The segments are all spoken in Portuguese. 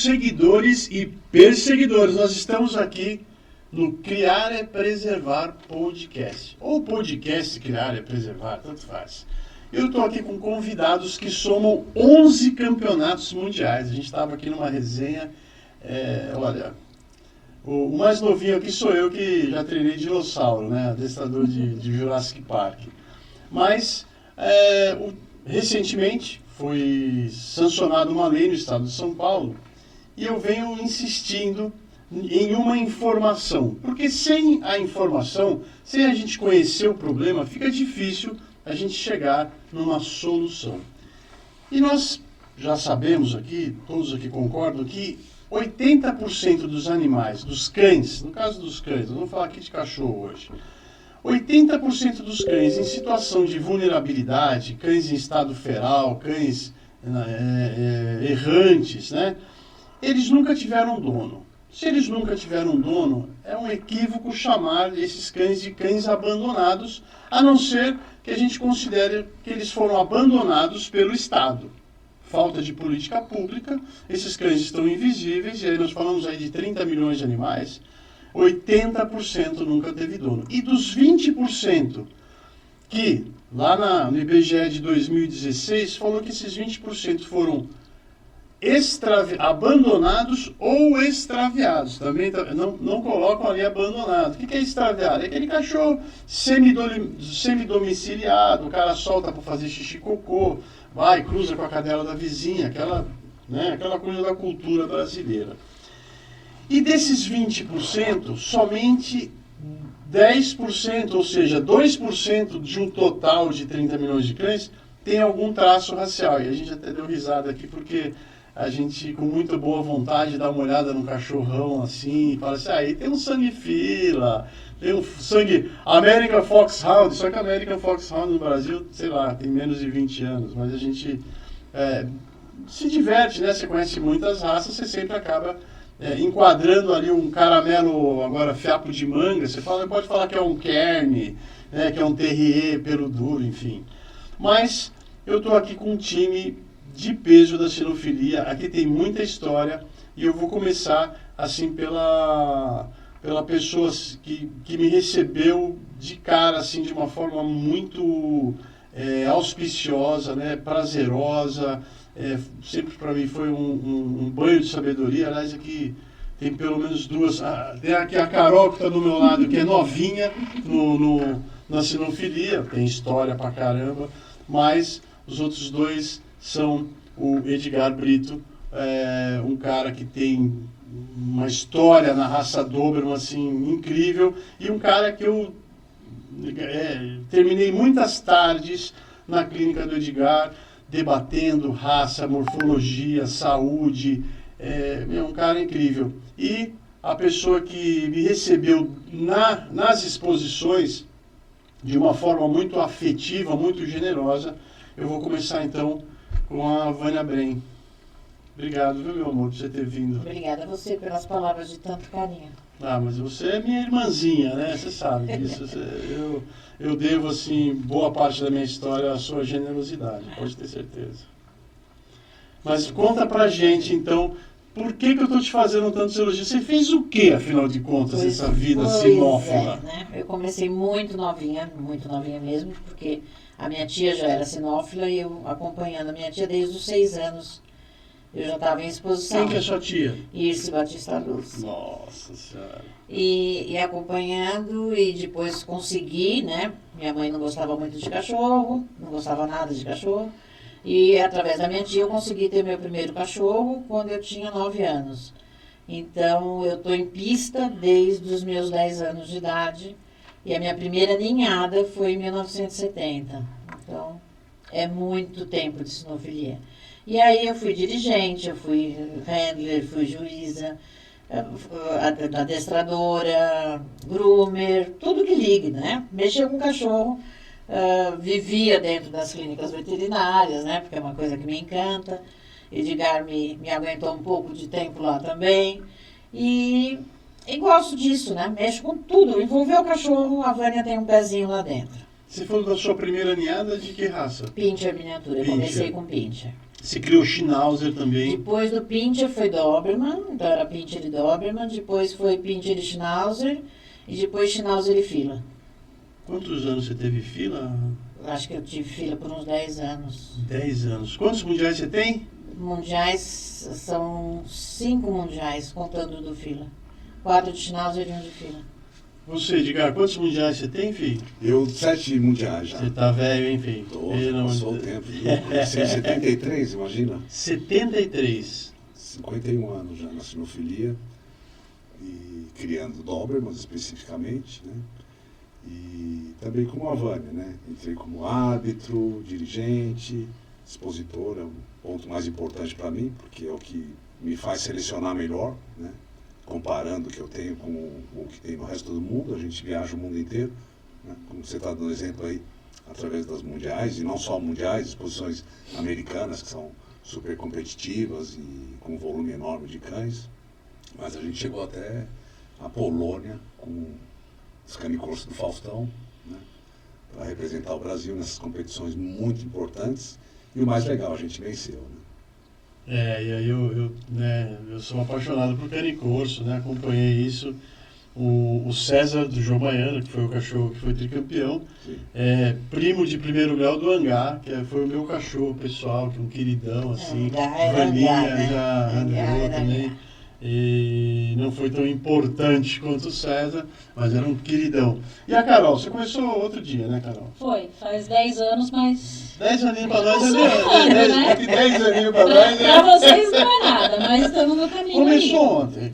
seguidores e perseguidores. Nós estamos aqui no Criar é Preservar Podcast. Ou podcast Criar é Preservar, tanto faz. Eu estou aqui com convidados que somam 11 campeonatos mundiais. A gente estava aqui numa resenha, olha, o mais novinho aqui sou eu, que já treinei dinossauro, né? Adestrador de Jurassic Park. Mas, recentemente, foi sancionada uma lei no estado de São Paulo e eu venho insistindo em uma informação. Porque sem a informação, sem a gente conhecer o problema, fica difícil a gente chegar numa solução. E nós já sabemos aqui, todos aqui concordam, que 80% dos animais, dos cães, no caso dos cães, eu vou falar aqui de cachorro hoje, 80% dos cães em situação de vulnerabilidade, cães em estado feral, cães errantes, né? Eles nunca tiveram dono. Se eles nunca tiveram dono, é um equívoco chamar esses cães de cães abandonados, a não ser que a gente considere que eles foram abandonados pelo Estado. Falta de política pública, esses cães estão invisíveis, e aí nós falamos aí de 30 milhões de animais, 80% nunca teve dono. E dos 20% que, lá no IBGE de 2016, falou que esses 20% foram abandonados ou extraviados. Também não colocam ali abandonado. O que é extraviado? É aquele cachorro semidomiciliado, o cara solta para fazer xixi e cocô, vai, cruza com a cadela da vizinha, aquela coisa da cultura brasileira. E desses 20%, somente 10%, ou seja, 2% de um total de 30 milhões de cães, tem algum traço racial. E a gente até deu risada aqui, porque a gente, com muita boa vontade, dá uma olhada no cachorrão assim, e fala assim, aí tem um sangue fila, tem um sangue American Foxhound, só que a American Foxhound no Brasil, sei lá, tem menos de 20 anos, mas a gente se diverte, né? Você conhece muitas raças, você sempre acaba enquadrando ali um caramelo, agora fiapo de manga, você pode falar que é um Cairn, né, que é um Terrier pelo duro, enfim. Mas eu estou aqui com um time de peso da sinofilia, aqui tem muita história, e eu vou começar assim pela pessoa que me recebeu de cara, assim, de uma forma muito auspiciosa, né, prazerosa. Sempre para mim foi um banho de sabedoria. Aliás, aqui tem pelo menos duas. Tem aqui a Carol, que está do meu lado, que é novinha na sinofilia, tem história pra caramba, mas os outros dois são o Edgar Brito, um cara que tem uma história na raça Doberman assim, incrível, e um cara que eu terminei muitas tardes na clínica do Edgar, debatendo raça, morfologia, saúde. É um cara incrível. E a pessoa que me recebeu nas exposições de uma forma muito afetiva, muito generosa, eu vou começar então com a Vânia Brem. Obrigado, viu, meu amor, por você ter vindo. Obrigada a você pelas palavras de tanto carinho. Mas você é minha irmãzinha, né? Você sabe disso. Eu devo, assim, boa parte da minha história à sua generosidade, pode ter certeza. Mas conta pra gente, então, por que eu estou te fazendo tantos elogios? Você fez o que, afinal de contas, nessa vida sinófila? Né? Eu comecei muito novinha mesmo, porque a minha tia já era sinófila e eu acompanhando a minha tia desde os 6 anos. Eu já estava em exposição. Quem que é sua tia? Irce Batista Luz. Nossa Senhora. E acompanhando, e depois consegui, né? Minha mãe não gostava muito de cachorro, não gostava nada de cachorro. E através da minha tia eu consegui ter meu primeiro cachorro quando eu tinha 9 anos. Então eu estou em pista desde os meus 10 anos de idade. E a minha primeira ninhada foi em 1970. Então é muito tempo de sinofilia. E aí eu fui dirigente, eu fui handler, fui juíza, adestradora, groomer, tudo que ligue, né? Mexia com cachorro, vivia dentro das clínicas veterinárias, né? Porque é uma coisa que me encanta. Edgar me aguentou um pouco de tempo lá também. E gosto disso, né? Mexo com tudo. Envolveu o cachorro, a Vânia tem um pezinho lá dentro. Você falou da sua primeira ninhada de que raça? Pinscher miniatura, eu comecei com Pinscher. Você criou Schnauzer também? Depois do Pinscher foi Doberman, então era Pinscher e Doberman, depois foi Pinscher e Schnauzer, e depois Schnauzer e Fila. Quantos anos você teve fila? Acho que eu tive fila por uns 10 anos. 10 anos. Quantos mundiais você tem? Mundiais são 5 mundiais, contando do fila. 4 de Schnauzer e 1 de fila. Você, Edgar, quantos mundiais você tem, filho? Eu, 7 mundiais já. Você tá velho, hein, filho? Passou o tempo. Eu comecei em 73, imagina. 73. 51 anos já na sinofilia. E criando Dobermans especificamente, né? E também como a Vânia, né? Entrei como árbitro, dirigente, expositor, é o ponto mais importante para mim, porque é o que me faz selecionar melhor, né? Comparando o que eu tenho com o que tem no resto do mundo, a gente viaja o mundo inteiro, né? Como você está dando exemplo aí, através das mundiais, e não só mundiais, exposições americanas que são super competitivas e com um volume enorme de cães, mas a gente chegou até a Polônia com os canicursos do Faustão, né, para representar o Brasil nessas competições muito importantes. E o mais legal, a gente venceu. Né? E aí eu sou apaixonado por canicorso, né? Acompanhei isso. O César do João Baiano, que foi o cachorro que foi tricampeão, primo de primeiro grau do Hangar, que foi o meu cachorro pessoal, que é um queridão, assim. Vaninha já andou também. E não foi tão importante quanto o César, mas era um queridão. E a Carol, você começou outro dia, né, Carol? Foi, faz 10 anos, mas... 10 aninhos para nós, né? 10 aninhos para nós. Para vocês não é nada, mas estamos no caminho. Começou ontem.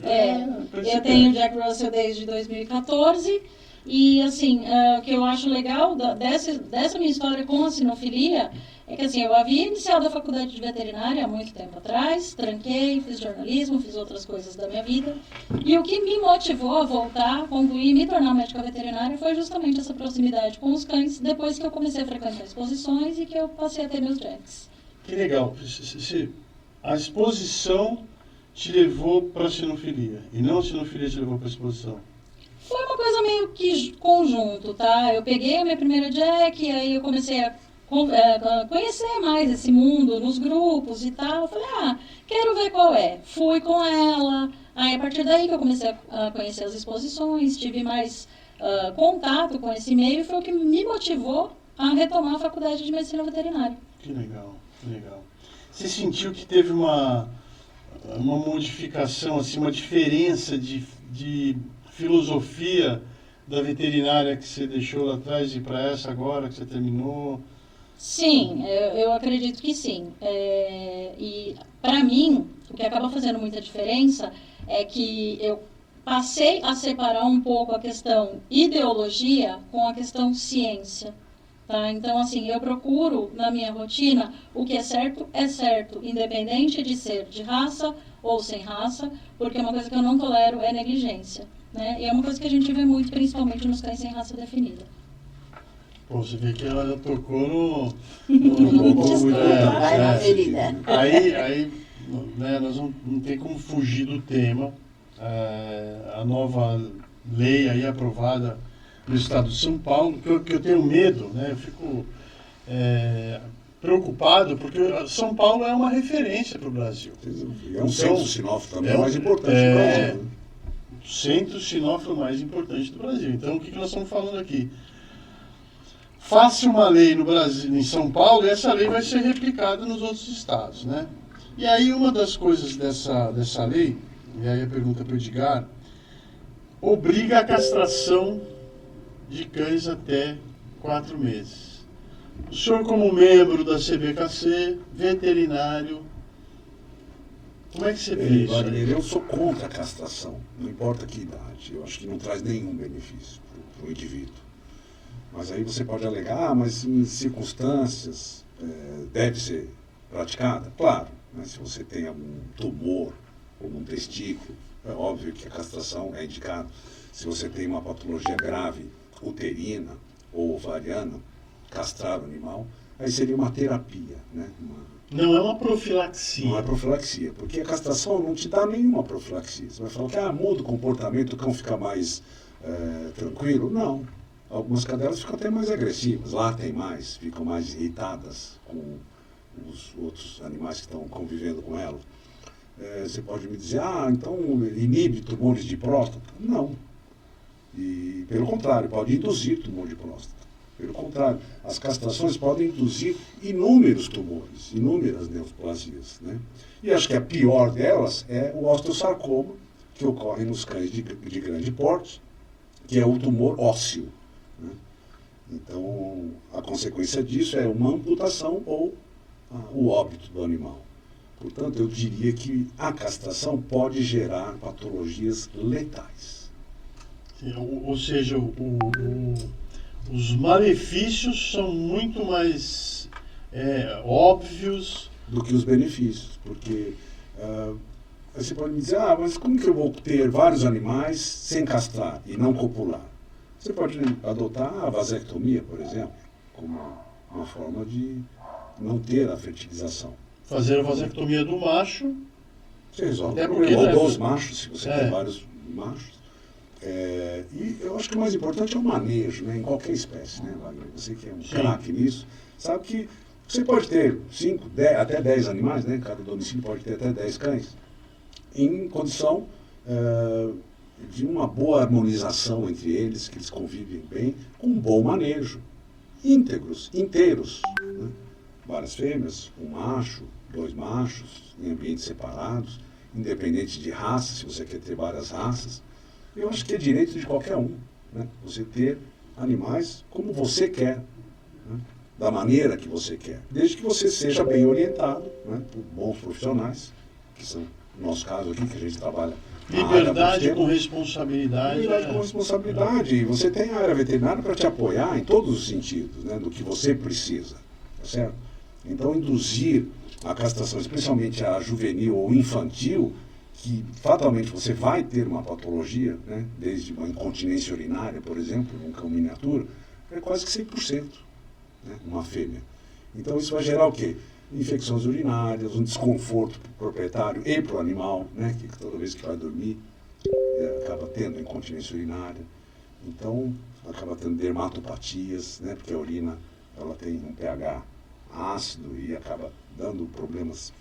Eu tenho o Jack Russell desde 2014, e assim, o que eu acho legal dessa minha história com a sinofilia é que assim, eu havia iniciado a faculdade de veterinária há muito tempo atrás, tranquei, fiz jornalismo, fiz outras coisas da minha vida. E o que me motivou a voltar, concluir e me tornar médica veterinária foi justamente essa proximidade com os cães, depois que eu comecei a frequentar exposições e que eu passei a ter meus Jacks. Que legal. A exposição te levou para a sinofilia, e não a sinofilia te levou para a exposição. Foi uma coisa meio que conjunto, tá? Eu peguei a minha primeira Jack, e aí eu comecei a conhecer mais esse mundo nos grupos e tal. Eu falei, quero ver qual é. Fui com ela. Aí, a partir daí que eu comecei a conhecer as exposições, tive mais contato com esse meio, e foi o que me motivou a retomar a faculdade de medicina veterinária. Que legal, que legal. Você sentiu que teve uma modificação, assim, uma diferença de filosofia da veterinária que você deixou lá atrás e para essa agora que você terminou? Sim, eu acredito que sim. E para mim, o que acaba fazendo muita diferença é que eu passei a separar um pouco a questão ideologia com a questão ciência. Tá? Então, assim, eu procuro na minha rotina o que é certo, independente de ser de raça ou sem raça, porque uma coisa que eu não tolero é negligência. Né? E é uma coisa que a gente vê muito, principalmente nos cães sem raça definida. Pô, você vê que ela já tocou Vai na ferida. Aí né, nós não tem como fugir do tema. A nova lei aí aprovada no estado de São Paulo, que eu tenho medo, né? Eu fico preocupado, porque São Paulo é uma referência para o Brasil. É um centro sinófilo também mais importante do Brasil. Centro sinófilo mais importante do Brasil. Então, o que nós estamos falando aqui? Faça uma lei no Brasil, em São Paulo, e essa lei vai ser replicada nos outros estados, né? E aí, uma das coisas dessa lei, e aí a pergunta para o Edgar, obriga a castração de cães até 4 meses. O senhor, como membro da CBKC, veterinário, como é que você vê isso? Eu sou contra a castração, não importa que idade. Eu acho que não traz nenhum benefício para o indivíduo. Mas aí você pode alegar, mas em circunstâncias deve ser praticada? Claro, né? Se você tem algum tumor ou um testículo, é óbvio que a castração é indicada. Se você tem uma patologia grave, uterina ou ovariana, castrar o animal, aí seria uma terapia, né? Não é uma profilaxia. Não é profilaxia, porque a castração não te dá nenhuma profilaxia. Você vai falar que muda o comportamento, o cão fica mais tranquilo. Não. algumas cadelas ficam até mais agressivas, latem mais, ficam mais irritadas com os outros animais que estão convivendo com elas. Você pode me dizer, então inibe tumores de próstata? Não. E, pelo contrário, pode induzir tumor de próstata. Pelo contrário, as castrações podem induzir inúmeros tumores, inúmeras neoplasias, né? E acho que a pior delas é o osteosarcoma, que ocorre nos cães de grande porte, que é o tumor ósseo, né? Então, a consequência disso é uma amputação ou o óbito do animal. Portanto, eu diria que a castração pode gerar patologias letais. Ou seja, os malefícios são muito mais óbvios do que os benefícios, porque você pode me dizer, mas como que eu vou ter vários animais sem castrar e não copular? Você pode adotar a vasectomia, por exemplo, como uma forma de não ter a fertilização. Fazer a vasectomia do macho. Você resolve Até o problema, porque, ou dos machos, se você tem vários machos. E eu acho que o mais importante é o manejo, né, em qualquer espécie, né, Wagner? Você que é um craque nisso, sabe que você pode ter 5, 10, até 10 animais, né? Cada domicílio pode ter até 10 cães, em condição de uma boa harmonização entre eles, que eles convivem bem, com um bom manejo, inteiros, né? Várias fêmeas, um macho, 2 machos, em ambientes separados, independente de raça, se você quer ter várias raças. Eu acho que é direito de qualquer um, né? Você ter animais como você quer, né? Da maneira que você quer, desde que você seja bem orientado, né? Por bons profissionais, que são, no nosso caso aqui, que a gente trabalha na liberdade com responsabilidade. Liberdade com responsabilidade. E você tem a área veterinária para te apoiar em todos os sentidos, né? Do que você precisa, tá certo? Então, induzir a castração, especialmente a juvenil ou infantil, que fatalmente você vai ter uma patologia, né, desde uma incontinência urinária, por exemplo, num cão miniatura, é quase que 100%, né, uma fêmea. Então isso vai gerar o quê? Infecções urinárias, um desconforto para o proprietário e para o animal, né, que toda vez que vai dormir acaba tendo incontinência urinária. Então acaba tendo dermatopatias, né, porque a urina ela tem um pH ácido e acaba dando problemas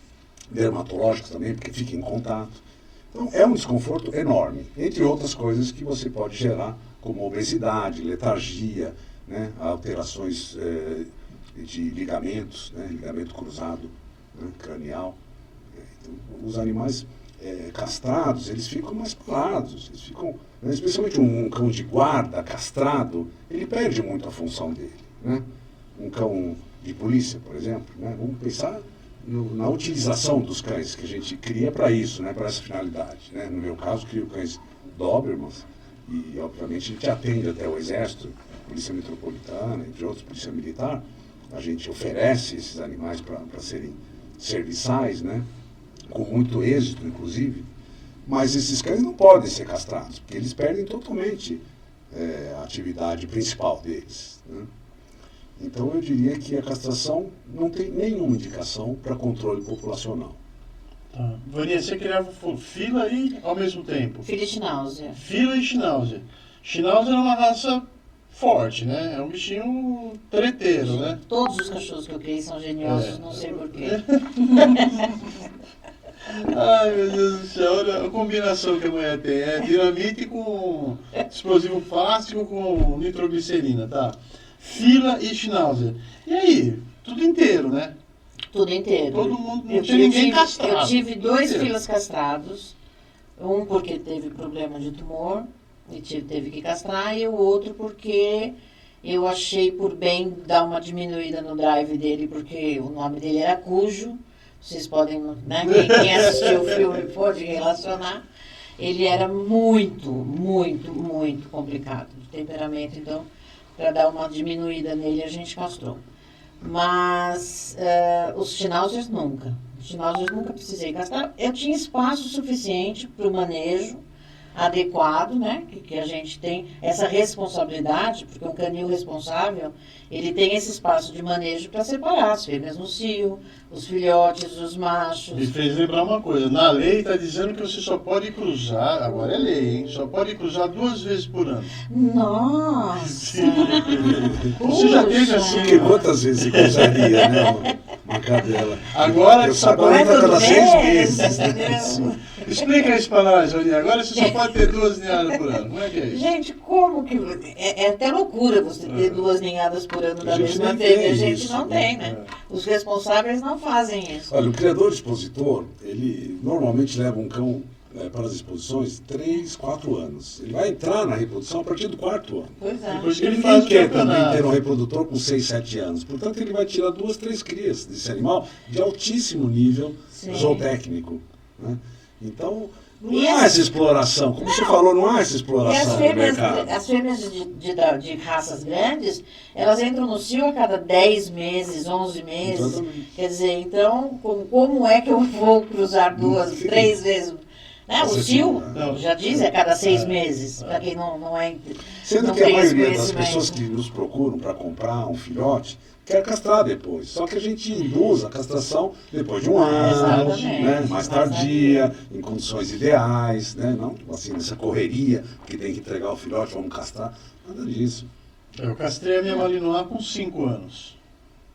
dermatológicos também, porque fica em contato. Então, é um desconforto enorme, entre outras coisas que você pode gerar, como obesidade, letargia, né, alterações de ligamentos, né, ligamento cruzado, né, cranial. Então, os animais castrados, eles ficam mais parados, eles ficam, né, especialmente um cão de guarda castrado, ele perde muito a função dele, né? Um cão de polícia, por exemplo, né? Vamos pensar na utilização dos cães que a gente cria para isso, né, para essa finalidade, né? No meu caso, crio cães Dobermans e, obviamente, a gente atende até o Exército, Polícia Metropolitana, entre outros, Polícia Militar. A gente oferece esses animais para serem serviçais, né, com muito êxito, inclusive. Mas esses cães não podem ser castrados, porque eles perdem totalmente a atividade principal deles, né? Então, eu diria que a castração não tem nenhuma indicação para controle populacional. Tá. Vânia, você criava fila e ao mesmo tempo? Fila e Schnauzer. Fila e Schnauzer. Schnauzer é uma raça forte, né? É um bichinho treteiro, né? Todos os cachorros que eu criei são geniosos, não sei porquê. Ai, meu Deus do céu, olha a combinação que a mulher tem. É dinamite com explosivo plástico com nitroglicerina, tá? Fila e Schnauzer. E aí? Tudo inteiro, né? Tudo inteiro. Todo mundo, não tinha ninguém castrado. Eu tive 2 filas castrados. Um porque teve problema de tumor e teve que castrar, e o outro porque eu achei por bem dar uma diminuída no drive dele, porque o nome dele era Cujo. Vocês podem, né? Quem assistiu o filme pode relacionar. Ele era muito, muito, muito complicado de temperamento, então, para dar uma diminuída nele, a gente castrou. Mas os Schnauzers nunca. Os Schnauzers nunca precisei castrar. Eu tinha espaço suficiente para o manejo, adequado, né? Que a gente tem essa responsabilidade, porque um canil responsável, ele tem esse espaço de manejo para separar as fêmeas no cio, os filhotes, os machos. Me fez lembrar uma coisa, na lei está dizendo que você só pode cruzar, agora é lei, hein? Só pode cruzar 2 vezes por ano. Nossa! Você já teve assim? Porque quantas vezes você cruzaria, né? Uma cadela. Agora eu que só sabonete pode a cada 6 meses. entendeu? Explica isso para nós, Joninha. Agora você só pode ter 2 ninhadas por ano. Como é que é isso? Gente, como que... É até loucura você ter 2 ninhadas por ano da A gente mesma não fêmea. tem A gente isso, não né? tem, né? Os responsáveis não fazem isso. Olha, o criador expositor, ele normalmente leva um cão para as exposições 3, 4 anos. Ele vai entrar na reprodução a partir do 4º ano. Pois é. Depois que ele Ninguém faz o quer também campeonato. ter um reprodutor com 6, 7 anos. Portanto, ele vai tirar 2, 3 crias desse animal de altíssimo nível Sim. zootécnico. Né? Então, não E há as- essa exploração. Como você falou, não há essa E exploração no mercado. as fêmeas de raças grandes, elas entram no cio a cada 10 meses, 11 meses. Exatamente. Quer dizer, então, como é que eu vou cruzar 2, Sim. 3 vezes? Né? O Você cio, não. já diz, é a cada 6 meses, para quem não é... Sendo não que a tem esse maioria das conhecimento. pessoas que nos procuram para comprar um filhote quer castrar depois. Só que a gente induz a castração depois de um ano, Exatamente. né? mais Mais tardia, em condições ideais, né? Não assim, nessa correria que tem que entregar o filhote, vamos castrar. Nada disso. Eu castrei a minha Malinois com 5 anos.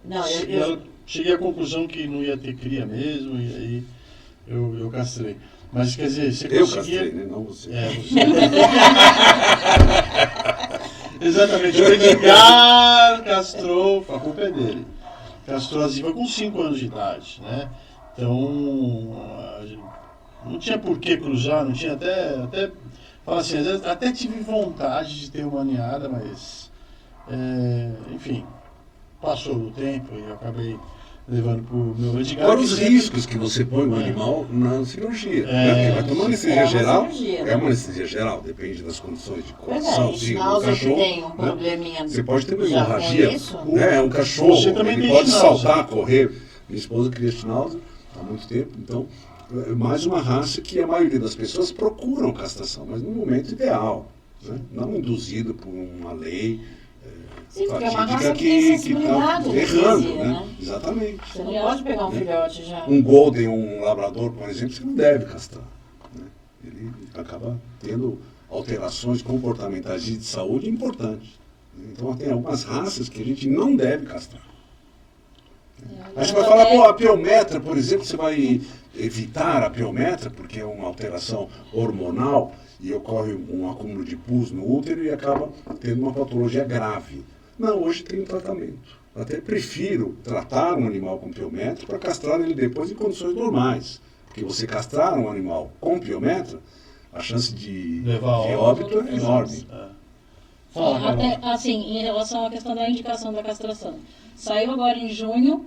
Não, E eu cheguei à conclusão que não ia ter cria mesmo, e aí eu castrei. Mas quer dizer, você Eu conseguia... castrei, né? Não você. É, você... Exatamente, o Edgar castrou, a culpa é dele. Castrou a Ziva com 5 anos de idade, né? Então, não tinha por que cruzar, não tinha até fala assim, às vezes até tive vontade de ter uma ninhada, mas, enfim, passou do tempo e eu acabei levando para o meu Edgar. Agora que os sempre- riscos que você põe no animal na cirurgia. É. Né? Porque vai tomar anestesia uma geral. cirurgia, né? É uma anestesia geral, depende das condições de Pois coração, é, e fígado do Schnauzer que cachorro. tem um né? probleminha Você pode ter uma já com hemorragia. isso. Né? Um cachorro, Você também ele tem pode Schnauzer. saltar, correr. Minha esposa cria Schnauzer há muito tempo, então é mais uma raça que a maioria das pessoas procuram castração, mas no momento ideal, né? Não induzido por uma lei Sim, porque é uma fatídica raça que tem está sensibilidade, errando, dizia, né? Exatamente. Você não pode pegar um filhote já. Um Golden, um Labrador, por exemplo, você não deve castrar. Né? Ele acaba tendo alterações comportamentais e de saúde importantes. Então tem algumas raças que a gente não deve castrar. Aí você vai falar, pô, a piometra, por exemplo, você vai evitar a piometra porque é uma alteração hormonal e ocorre um acúmulo de pus no útero e acaba tendo uma patologia grave. Não, hoje tem um tratamento. Até prefiro tratar um animal com piometra para castrar ele depois em condições normais. Porque você castrar um animal com piometra, a chance de Levar óbito é enorme. Fala, Carol. Até, assim, em relação à questão da indicação da castração. Saiu agora em junho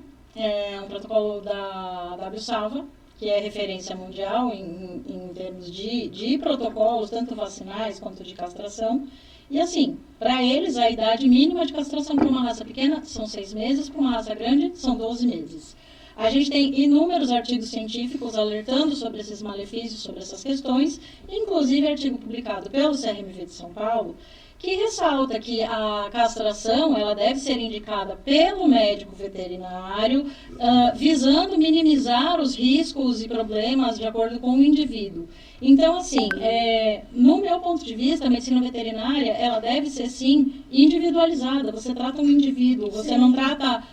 um protocolo da WSAVA, que é referência mundial em termos de protocolos, tanto vacinais quanto de castração. E assim, para eles, a idade mínima de castração para uma raça pequena são 6 meses, para uma raça grande são 12 meses. A gente tem inúmeros artigos científicos alertando sobre esses malefícios, sobre essas questões, inclusive artigo publicado pelo CRMV de São Paulo, que ressalta que a castração ela deve ser indicada pelo médico veterinário, visando minimizar os riscos e problemas de acordo com o indivíduo. Então, assim, no meu ponto de vista, a medicina veterinária ela deve ser, sim, individualizada. Você trata um indivíduo, você não trata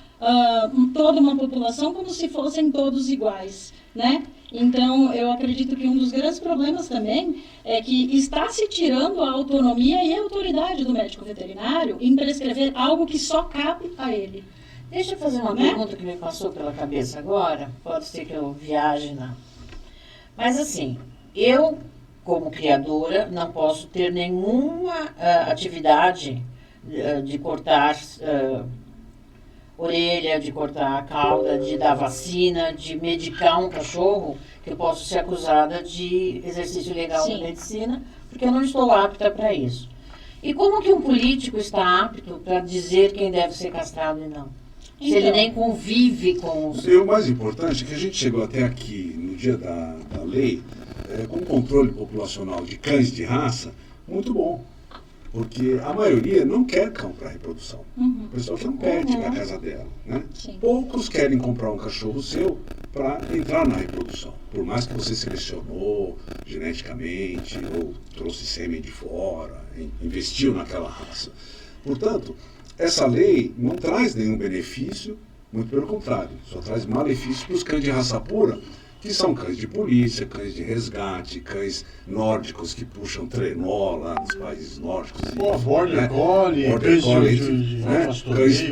toda uma população como se fossem todos iguais, né? Então, eu acredito que um dos grandes problemas também é que está se tirando a autonomia e a autoridade do médico veterinário em prescrever algo que só cabe a ele. Deixa eu fazer uma Né? pergunta que me passou pela cabeça agora. Pode ser que eu viaje, não. Mas assim, eu, como criadora, não posso ter nenhuma atividade de cortar orelha, de cortar a cauda, de dar vacina, de medicar um cachorro, que eu posso ser acusada de exercício ilegal da Sim. medicina, porque eu não estou apta para isso. E como que um político está apto para dizer quem deve ser castrado e não? Se ele Então. nem convive com os... E o mais importante é que a gente chegou até aqui no dia da lei com controle populacional de cães de raça muito bom. Porque a maioria não quer cão para reprodução. O pessoal quer um pet para a casa dela. Né? Poucos querem comprar um cachorro seu para entrar na reprodução. Por mais que você selecionou geneticamente, ou trouxe sêmen de fora, investiu naquela raça. Portanto, essa lei não traz nenhum benefício, muito pelo contrário, só traz malefício para os cães de raça pura, que são cães de polícia, cães de resgate, cães nórdicos que puxam trenó lá nos países nórdicos. Border Collie, cães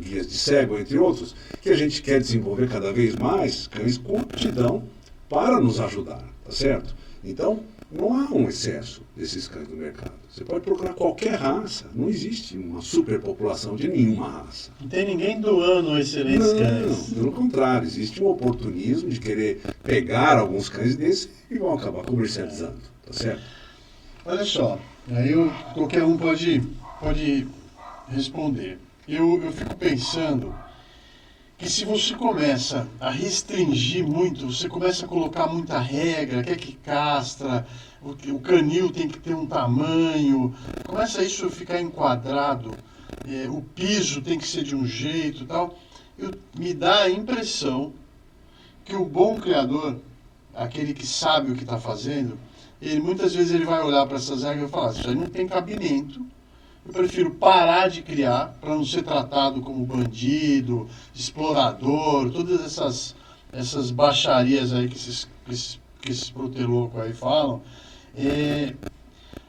guias de cego, entre outros, que a gente quer desenvolver cada vez mais cães com aptidão para nos ajudar, tá certo? Então, não há um excesso desses cães no mercado. Você pode procurar qualquer raça, não existe uma superpopulação de nenhuma raça. Não tem ninguém doando excelentes cães. Não, pelo contrário, existe um oportunismo de querer pegar alguns cães desses e vão acabar comercializando, tá certo? Olha só, aí qualquer um pode responder. Eu fico pensando que se você começa a restringir muito, você começa a colocar muita regra, quer que castra, o canil tem que ter um tamanho, começa isso a ficar enquadrado, o piso tem que ser de um jeito e tal, me dá a impressão que o bom criador, aquele que sabe o que está fazendo, muitas vezes ele vai olhar para essas regras e falar, isso aí não tem cabimento. Eu prefiro parar de criar para não ser tratado como bandido, explorador, todas essas baixarias aí que esses protelocos aí falam.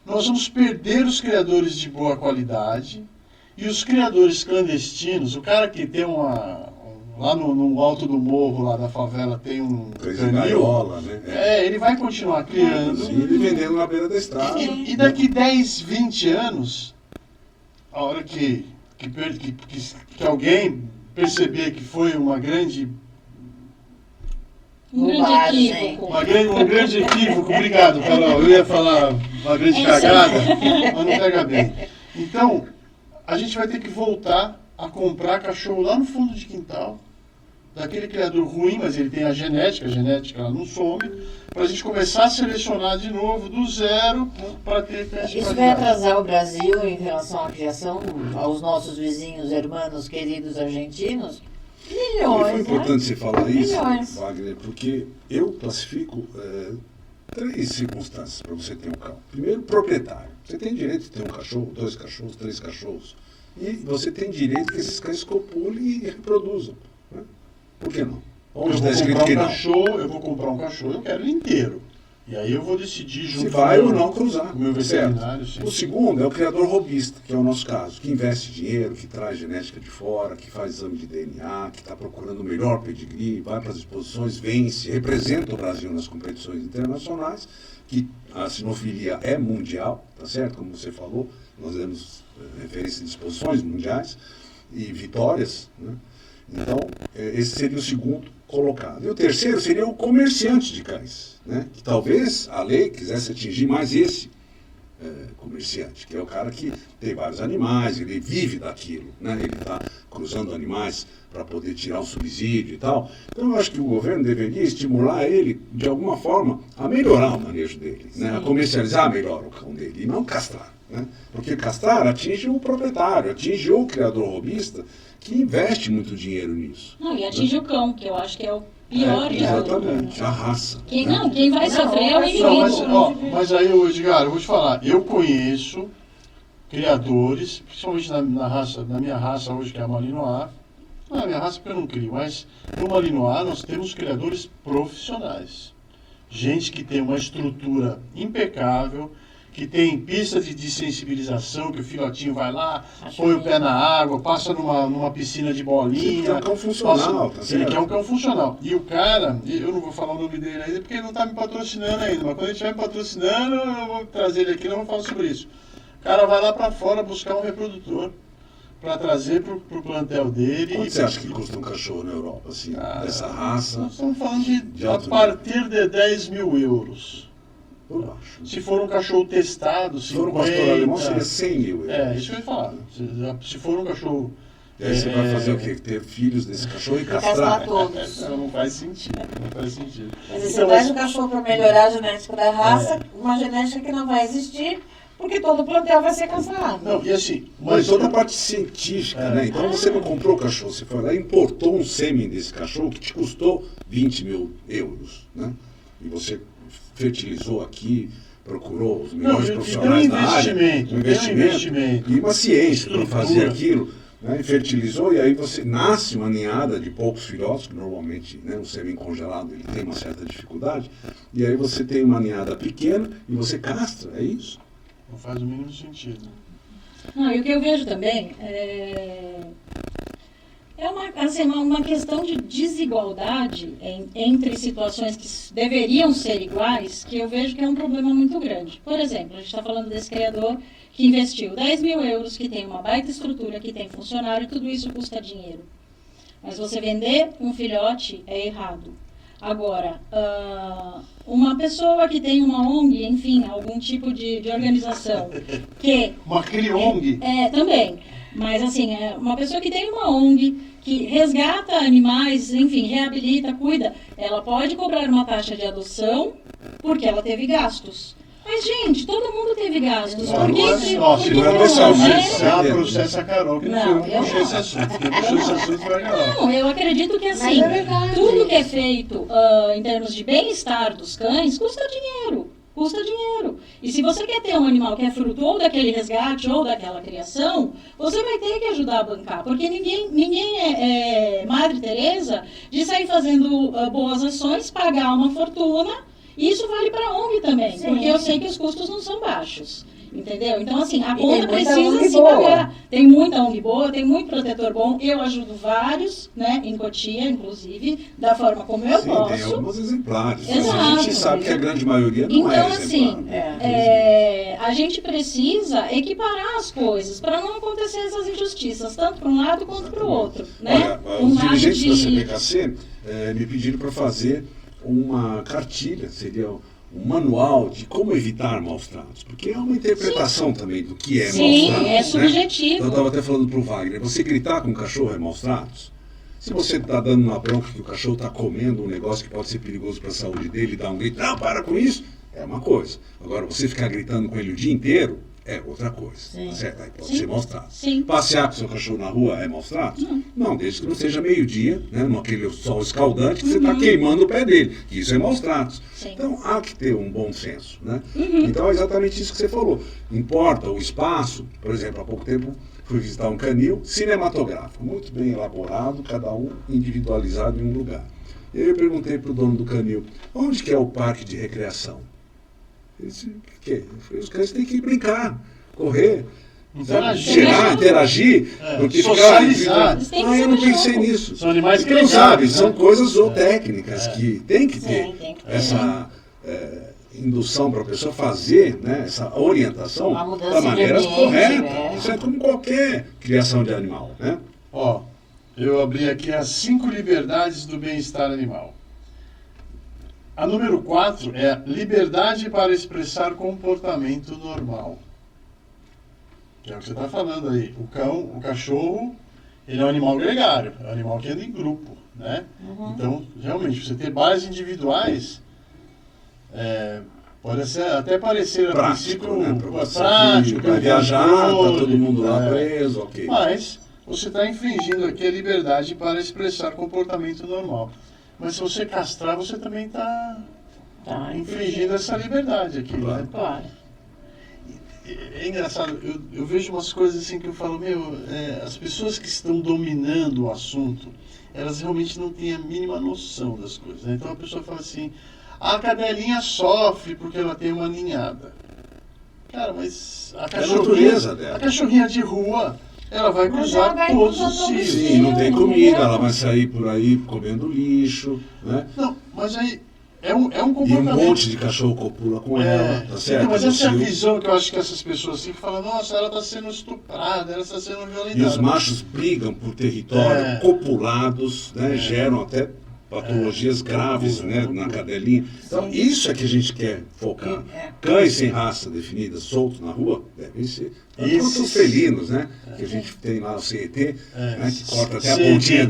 Nós vamos perder os criadores de boa qualidade e os criadores clandestinos, o cara que tem lá no alto do morro, lá da favela, tem um canil, né? Ele vai continuar criando. Sim, ele vendendo na beira da estrada. E daqui 10, 20 anos... A hora que alguém perceber que foi um grande equívoco. Um grande equívoco, obrigado, Carol. Eu ia falar uma grande cagada, mas não pega bem. Então, a gente vai ter que voltar a comprar cachorro lá no fundo de quintal, daquele criador ruim, mas ele tem a genética ela não some, para a gente começar a selecionar de novo, do zero, para ter cães de Isso vai qualidade. atrasar o Brasil em relação à criação, aos nossos vizinhos, irmãos, queridos argentinos? Milhões, Foi importante você falar isso, Milhões. Wagner, porque eu classifico 3 circunstâncias para você ter um cão. Primeiro, proprietário. Você tem direito de ter um cachorro, 2 cachorros, 3 cachorros. E você tem direito que esses cães copulem e reproduzam. Né? Por que não? Onde está escrito que não? Eu vou comprar um cachorro, eu quero ele inteiro. E aí eu vou decidir junto se vai com ou não cruzar. o meu veterinário. Certo. O segundo é o criador robista, que é o nosso caso, que investe dinheiro, que traz genética de fora, que faz exame de DNA, que está procurando o melhor pedigree, vai para as exposições, vence, representa o Brasil nas competições internacionais, que a sinofilia é mundial, tá certo? Como você falou, nós demos referência de exposições mundiais e vitórias, né? Então, esse seria o segundo colocado. E o terceiro seria o comerciante de cães, né? Que talvez a lei quisesse atingir mais esse comerciante, que é o cara que tem vários animais, ele vive daquilo, né? Ele está cruzando animais para poder tirar um subsídio e tal. Então, eu acho que o governo deveria estimular ele, de alguma forma, a melhorar o manejo dele, né? A comercializar melhor o cão dele, e não castrar. Né? Porque castrar atinge o proprietário, atinge o criador robista, que investe muito dinheiro nisso. Não, e atinge o cão, que eu acho que é o pior de tudo. Exatamente, a raça. Quem né? vai sofrer é o Não, indivíduo. mas aí, Edgar, eu vou te falar, eu conheço criadores, principalmente na minha raça hoje, que é a Malinois. Não é a minha raça porque eu não crio, mas no Malinois nós temos criadores profissionais. Gente que tem uma estrutura impecável, que tem pista de sensibilização, que o filhotinho vai lá, põe o pé na água, passa numa piscina de bolinha. Ele quer um cão funcional, tá certo? Ele quer um cão funcional. E o cara, eu não vou falar o nome dele ainda, porque ele não está me patrocinando ainda, mas quando ele estiver me patrocinando, eu vou trazer ele aqui e nós vamos falar sobre isso. O cara vai lá para fora buscar um reprodutor para trazer para o plantel dele. Quanto você acha que custa um cachorro na Europa, assim, dessa raça? Nós estamos falando de a alto partir de 10 mil euros. Por baixo. Se for um cachorro testado, Se for um pastor alemão, seria 100 mil euros. Isso que eu ia falar. Se for um cachorro E aí você vai fazer o quê? Ter filhos desse cachorro e Castrar castrar? todos. Não faz sentido, não faz sentido. Mas aí você Então, traz mas- o cachorro para melhorar a genética da raça, uma genética que não vai existir, porque todo o plantel vai ser castrado. Não, e assim, Mas toda a parte científica, né? Então você não comprou o cachorro, você foi lá e importou um sêmen desse cachorro que te custou 20 mil euros, né? E você fertilizou aqui, procurou os melhores Não, profissionais tem um da área, investimento, tem um investimento. e uma ciência para Estrutura. fazer aquilo, né? E fertilizou, e aí você nasce uma ninhada de poucos filhotes, que normalmente, né, um sêmen congelado ele tem uma certa dificuldade, e aí você tem uma ninhada pequena e você castra, é isso? Não faz o mínimo sentido. Não, e o que eu vejo também é uma questão de desigualdade entre situações que deveriam ser iguais, que eu vejo que é um problema muito grande. Por exemplo, a gente está falando desse criador que investiu 10 mil euros, que tem uma baita estrutura, que tem funcionário, tudo isso custa dinheiro. Mas você vender um filhote é errado. Agora, uma pessoa que tem uma ONG, enfim, algum tipo de organização, que... Uma criong. Também. Mas, assim, uma pessoa que tem uma ONG, que resgata animais, enfim, reabilita, cuida, ela pode cobrar uma taxa de adoção porque ela teve gastos. Mas, gente, todo mundo teve gastos. Não, Por que não é que- só, por se que não que é não pessoal, é? se ela processa a Carol, que não foi eu que Não, puxei esse assunto. Quem puxou esse assunto foi a Carol. Não, eu acredito que assim, Mas é verdade. tudo que é feito em termos de bem-estar dos cães custa dinheiro. Custa dinheiro. E se você quer ter um animal que é fruto ou daquele resgate ou daquela criação, você vai ter que ajudar a bancar. Porque ninguém é Madre Teresa de sair fazendo boas ações, pagar uma fortuna. E isso vale para a ONG também, Sim. porque eu sei que os custos não são baixos. Entendeu? Então, assim, a E tem conta muita precisa ONG se boa. pagar. Tem muita ONG boa, tem muito protetor bom. Eu ajudo vários, né, em Cotia, inclusive, da forma como eu Sim, tem posso. alguns exemplares. Mas a Exato. gente sabe que a grande maioria não Então, é assim, exemplar. a gente precisa equiparar as coisas para não acontecer essas injustiças, tanto para um lado quanto para o outro. Né? Olha, Um os lado dirigentes de- da CPKC me pediram para fazer uma cartilha, seria um manual de como evitar maus tratos, porque é uma interpretação também do que é Sim, maus tratos. é né? subjetivo. Então, eu estava até falando para o Wagner, você gritar com o cachorro é maus tratos? Se você está dando uma bronca que o cachorro está comendo um negócio que pode ser perigoso para a saúde dele e dá um grito, não, para com isso, é uma coisa. Agora, você ficar gritando com ele o dia inteiro é outra coisa. Sim. Tá certo? Aí pode Sim. ser maus tratos. Sim. Passear com seu cachorro na rua é maus tratos? Não, desde que não seja meio-dia, né, naquele sol escaldante, que você está queimando o pé dele. Isso é maus tratos. Sim. Então, há que ter um bom senso. Né? Então, é exatamente isso que você falou. Importa o espaço, por exemplo, há pouco tempo fui visitar um canil cinematográfico, muito bem elaborado, cada um individualizado em um lugar. E aí eu perguntei para o dono do canil, onde que é o parque de recreação? Ele disse, o quê? Eu falei, os cães têm que ir brincar, correr, Interagir. cheirar, interagir, É, porque socializar. Eles têm que Ah, ser eu não no pensei jogo. nisso. São animais Porque não gregários, sabe, né? são coisas zootécnicas que tem que ter Sim, tem que ter. essa indução para a pessoa fazer, né, essa orientação Uma mudança da de maneira ambiente, correta. né? Isso é como qualquer criação de animal, né? Ó, eu abri aqui as 5 liberdades do bem-estar animal. A número 4 é a liberdade para expressar comportamento normal. Que é o que você está falando aí. O cão, o cachorro, ele é um animal gregário, é um animal que anda em grupo, né? Então, realmente, você ter bases individuais pode até parecer a Prático, princípio né? Para você prático, vai tem viajar, tá controle, todo mundo lá é. preso, ok. Mas você está infringindo aqui a liberdade para expressar comportamento normal. Mas se você castrar, você também está Tá, infringindo essa liberdade aqui, né? Claro. É engraçado, eu vejo umas coisas assim que eu falo, as pessoas que estão dominando o assunto, elas realmente não têm a mínima noção das coisas, né? Então a pessoa fala assim, a cadelinha sofre porque ela tem uma ninhada. Cara, mas a natureza dela. cachorrinha de rua, ela vai Mas cruzar ela vai todos cruzar os todos os cios. Sim, não tem comida, entendeu? ela vai sair por aí comendo lixo, né? Não, mas aí é um E um comportamento. monte de cachorro copula com ela, tá certo? Mas No essa é a cio. visão que eu acho que essas pessoas têm que falam, nossa, ela está sendo estuprada, ela está sendo violentada. E os machos brigam por território, É. copulados, né? Geram até patologias graves, né, na cadelinha. Então, isso é que a gente quer focar. Cães sem raça definida, soltos na rua, devem ser. Quanto os felinos, né, que a gente tem lá no CET, né, que corta até a pontinha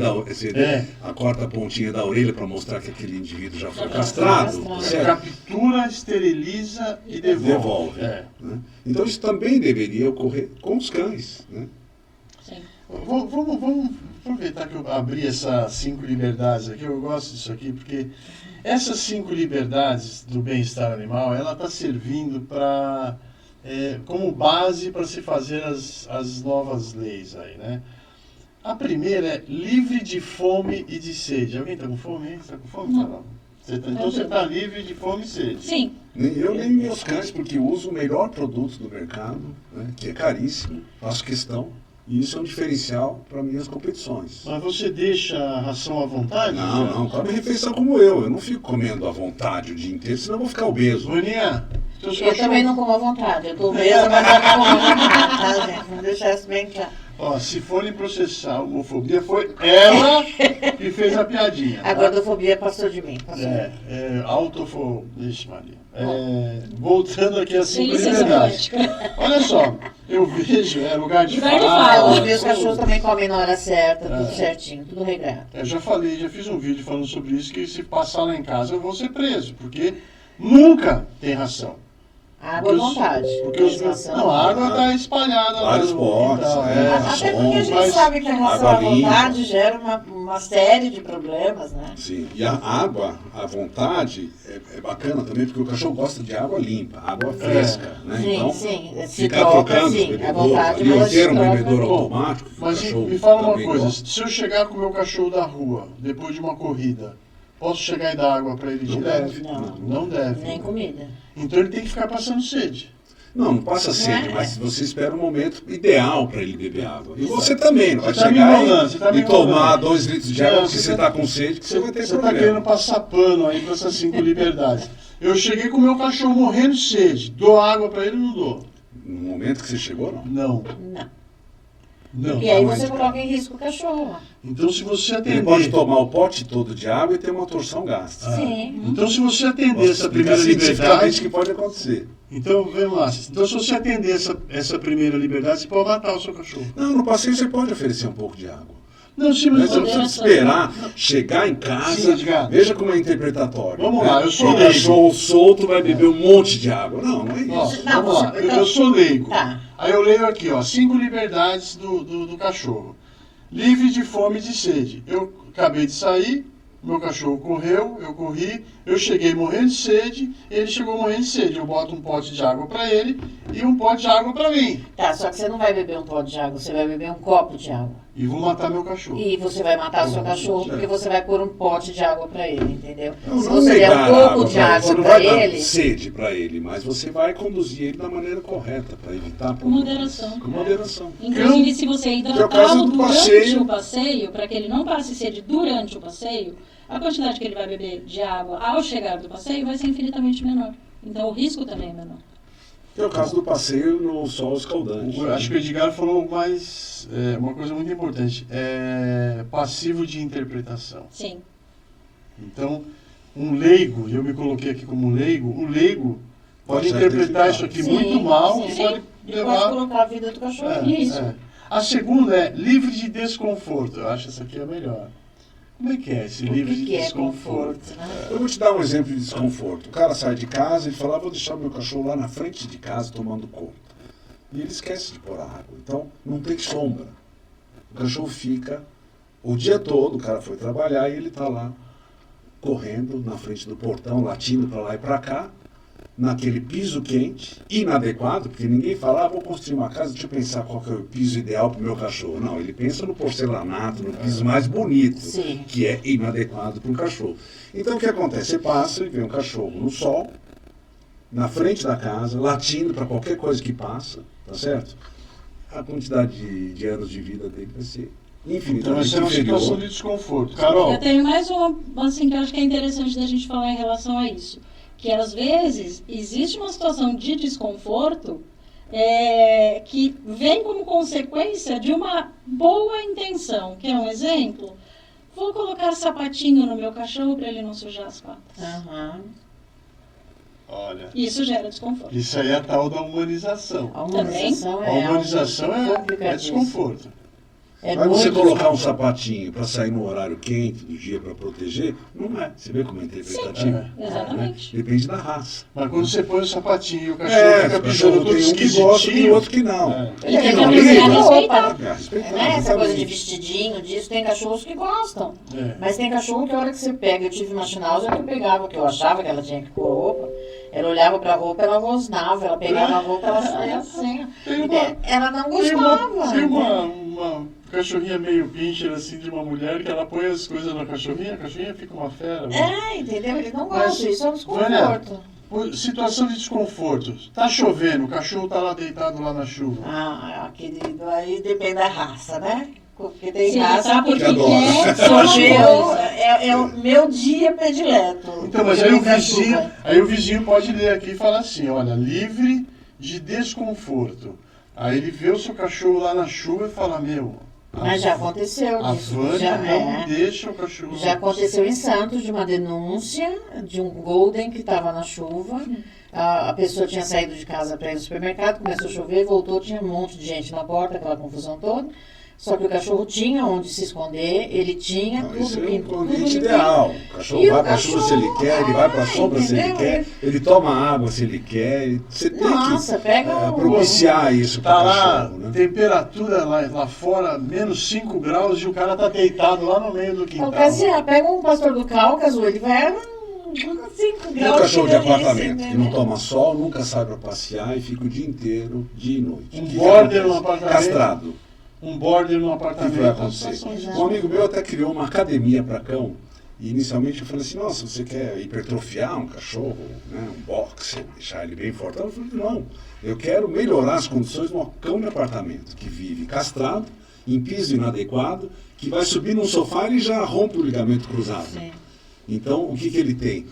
corta a pontinha da orelha para mostrar que aquele indivíduo já foi castrado. Captura, esteriliza e devolve. Né? Então, isso também deveria ocorrer com os cães, né? Sim. Vamos aproveitar que eu abri essas 5 liberdades aqui, eu gosto disso aqui, porque essas 5 liberdades do bem-estar animal, ela está servindo para como base para se fazer as novas leis aí, né? A primeira é livre de fome e de sede. Alguém está com fome aí? Está com fome? Não. Então você está livre de fome e sede. Sim. Nem eu, nem meus cães, porque eu uso o melhor produto do mercado, né, que é caríssimo, faço questão. E isso é um diferencial para minhas competições. Mas você deixa a ração à vontade? Não, come refeição como eu. Eu não fico comendo à vontade o dia inteiro, senão eu vou ficar obeso. Vaninha, eu também não como à vontade. Eu estou obesa, mas eu não como à vontade, tá, gente? Vamos deixar isso bem claro. Ó, se forem processar a homofobia, foi ela que fez a piadinha. A tá? gordofobia passou de mim. Autofobia. Ixi, Maria. Voltando aqui às 5 Delícia liberdades. semântica. Olha só, eu vejo, lugar de Lugar de fala. fala. Os meus cachorros também comem na hora certa, tudo certinho, tudo regrado. Eu já falei, já fiz um vídeo falando sobre isso, que se passar lá em casa eu vou ser preso, porque nunca tem ração. Água à vontade. Porque não, a água está espalhada lá Vários no potes, quintal, Até porque a gente mas sabe que a ração à água limpa. vontade gera uma série de problemas, né? Sim, e a água à vontade é bacana também, porque o cachorro gosta de água limpa, água fresca, né? Sim, Então, sim. Se ficar troca, trocando os sim, à bebedouros, vontade, ali eu mas ter um troca. bebedouro Bom, automático, que o Mas cachorro me fala uma também coisa, gosta. se eu chegar com o meu cachorro da rua, depois de uma corrida, posso chegar e dar água para ele Não direto? deve. Não deve. Nem comida. Então ele tem que ficar passando sede. Não passa sede, é? mas você espera um momento ideal para ele beber água. E você também, não vai Você tá me chegar enrolando, você tá me e tomar enrolando. 2 litros de água Não, porque você você tá- está com sede, que você vai ter Você está problema. querendo passar pano aí com essas 5 liberdades. Eu cheguei com o meu cachorro morrendo de sede. Dou água para ele ou não dou? No momento que você chegou, não. Não. Porque aí mas, você cara, coloca em risco o cachorro. Então se você atender... Ele pode tomar o pote todo de água e ter uma torção gasta. Sim. Então se você atender Posso essa explicar primeira cientificamente liberdade... que pode acontecer. Então, vamos lá. Então se você atender essa primeira liberdade, você pode matar o seu cachorro. Não, no passeio você pode oferecer um pouco de água. Não, sim, Mas mas... você não precisa esperar chegar em casa. Sim, Edgar. Veja como é interpretatório. Vamos né? lá, eu sou O leigo. cachorro solto vai beber um monte de água. Não, não é Ó, isso. Não, vamos lá, você- então- eu sou leigo. Tá. Aí eu leio aqui, ó, 5 liberdades do cachorro. Livre de fome e de sede. Eu acabei de sair, meu cachorro correu, eu corri, eu cheguei morrendo de sede, ele chegou morrendo de sede. Eu boto um pote de água para ele e um pote de água para mim. Tá, só que você não vai beber um pote de água, você vai beber um copo de água. E vou matar meu cachorro. E você vai matar o seu cachorro porque você vai pôr um pote de água pra ele, entendeu? Não, Se não você der negar um a pouco de pra ele. água Você não pra vai dar ele, sede para ele, mas você vai conduzir ele da maneira correta para evitar Com moderação. Com moderação. Inclusive, se você Que é o caso hidratá-lo do durante passeio. o passeio, para que ele não passe sede durante o passeio, a quantidade que ele vai beber de água ao chegar do passeio vai ser infinitamente menor. Então, o risco também é menor. Que é o caso do passeio no sol escaldante. Eu acho que o Edgar falou mais uma coisa muito importante. Passivo de interpretação. Sim. Então, um leigo, e eu me coloquei aqui como leigo, o leigo pode Pode interpretar sacrificar. isso aqui Sim, muito mal sim. e Sim. pode ele pode levar... colocar a vida do cachorro. Isso. A segunda é livre de desconforto. Eu acho essa aqui a melhor. Como é que é esse O livre de que é desconforto? conforto, né? Eu vou te dar um exemplo de desconforto. O cara sai de casa e fala, vou deixar meu cachorro lá na frente de casa tomando conta. E ele esquece de pôr a água. Então, não tem sombra. O cachorro fica o dia todo, o cara foi trabalhar e ele está lá correndo na frente do portão, latindo para lá e para cá, naquele piso quente, inadequado, porque ninguém fala, vou construir uma casa, deixa eu pensar qual que é o piso ideal para o meu cachorro. Não, ele pensa no porcelanato, no piso mais bonito, Sim. que é inadequado para um cachorro. Então o que acontece? Você passa e vê um cachorro no sol, na frente da casa, latindo para qualquer coisa que passa, tá certo? A quantidade de anos de vida dele vai ser Então infinitamente essa é uma situação inferior. de desconforto. Carol, Eu tenho mais uma, assim, que eu acho que é interessante da gente falar em relação a isso. Que às vezes existe uma situação de desconforto que vem como consequência de uma boa intenção. Que é um exemplo. vou colocar sapatinho no meu cachorro para ele não sujar as patas. Aham. Olha, Isso gera desconforto. isso aí é a tal da humanização. A humanização A é humanização algo é complicadíssimo. desconforto. É Mas você muito colocar um desconforto. sapatinho para sair no horário quente do dia para proteger, não é. Você vê como é interpretativo? Sim, exatamente. Né? Depende da raça. Mas quando você põe o sapatinho e o cachorro fica o pisando cachorro todo tem um que gosta e esquisitinho. outro que não. É. Ele tem que não aprender a liga. respeitar. É, respeitar, Né? Essa exatamente. coisa de vestidinho, disso, tem cachorros que gostam. É. Mas tem cachorro que a hora que você pega, eu tive uma Schnauzer que eu pegava, que eu achava que ela tinha que pôr roupa, ela olhava pra roupa, ela rosnava, ela pegava a roupa, ela saía assim. Tem uma- Ela não Tem gostava. tem uma cachorrinha meio pincher assim de uma mulher que ela põe as coisas na cachorrinha, a cachorrinha fica uma fera. É, entendeu? Ele não Mas, gosta, isso é um Vânia, desconforto. Por situação de desconforto. Tá chovendo, o cachorro tá lá deitado lá na chuva. Ah, querido, aí depende da raça, né? Porque tem Se ele raça tá porque que adora. quer, é uma Choveu, coisa. é o meu dia predileto. Então, mas Depois da chuva. aí o vizinho pode ler aqui e falar assim, olha, livre de desconforto. Aí ele vê o seu cachorro lá na chuva e fala, meu, Mas já aconteceu a disso. Vânia Já, não deixa o cachorro. já aconteceu em Santos de uma denúncia de um Golden que estava na chuva. A pessoa tinha saído de casa para ir no supermercado, começou a chover, voltou, tinha um monte de gente na porta, aquela confusão toda. Só que o cachorro tinha onde se esconder, ele tinha Não, isso tudo é um limpo. Tudo ambiente limpinho. ideal. O cachorro E vai o para a chuva se ele cachorro, quer, ele vai para a sombra se ele entendeu? quer, ele toma água se ele quer. Você tem Nossa, que pega o- propiciar isso para Tá o lá, cachorro, né? temperatura lá fora, menos 5 graus, e o cara tá deitado lá no meio do quintal. Ocasiar, pega um pastor do Cáucaso, ele vai 5 E graus. o cachorro de delícia, apartamento, que não entendeu? toma sol, nunca sai para passear e fica o dia inteiro, dia e noite. Um O que border que no acontece? apartamento. Castrado. Um border no O que apartamento. vai acontecer? Situações Exato. Um amigo meu até criou uma academia para cão. E inicialmente eu falei assim, nossa, você quer hipertrofiar um cachorro, né, um boxer, deixar ele bem forte? Eu falei, não, eu quero melhorar as condições de um cão de apartamento que vive castrado, em piso inadequado, que vai subir num sofá e ele já rompe o ligamento cruzado. Sim. Então, o que ele tem?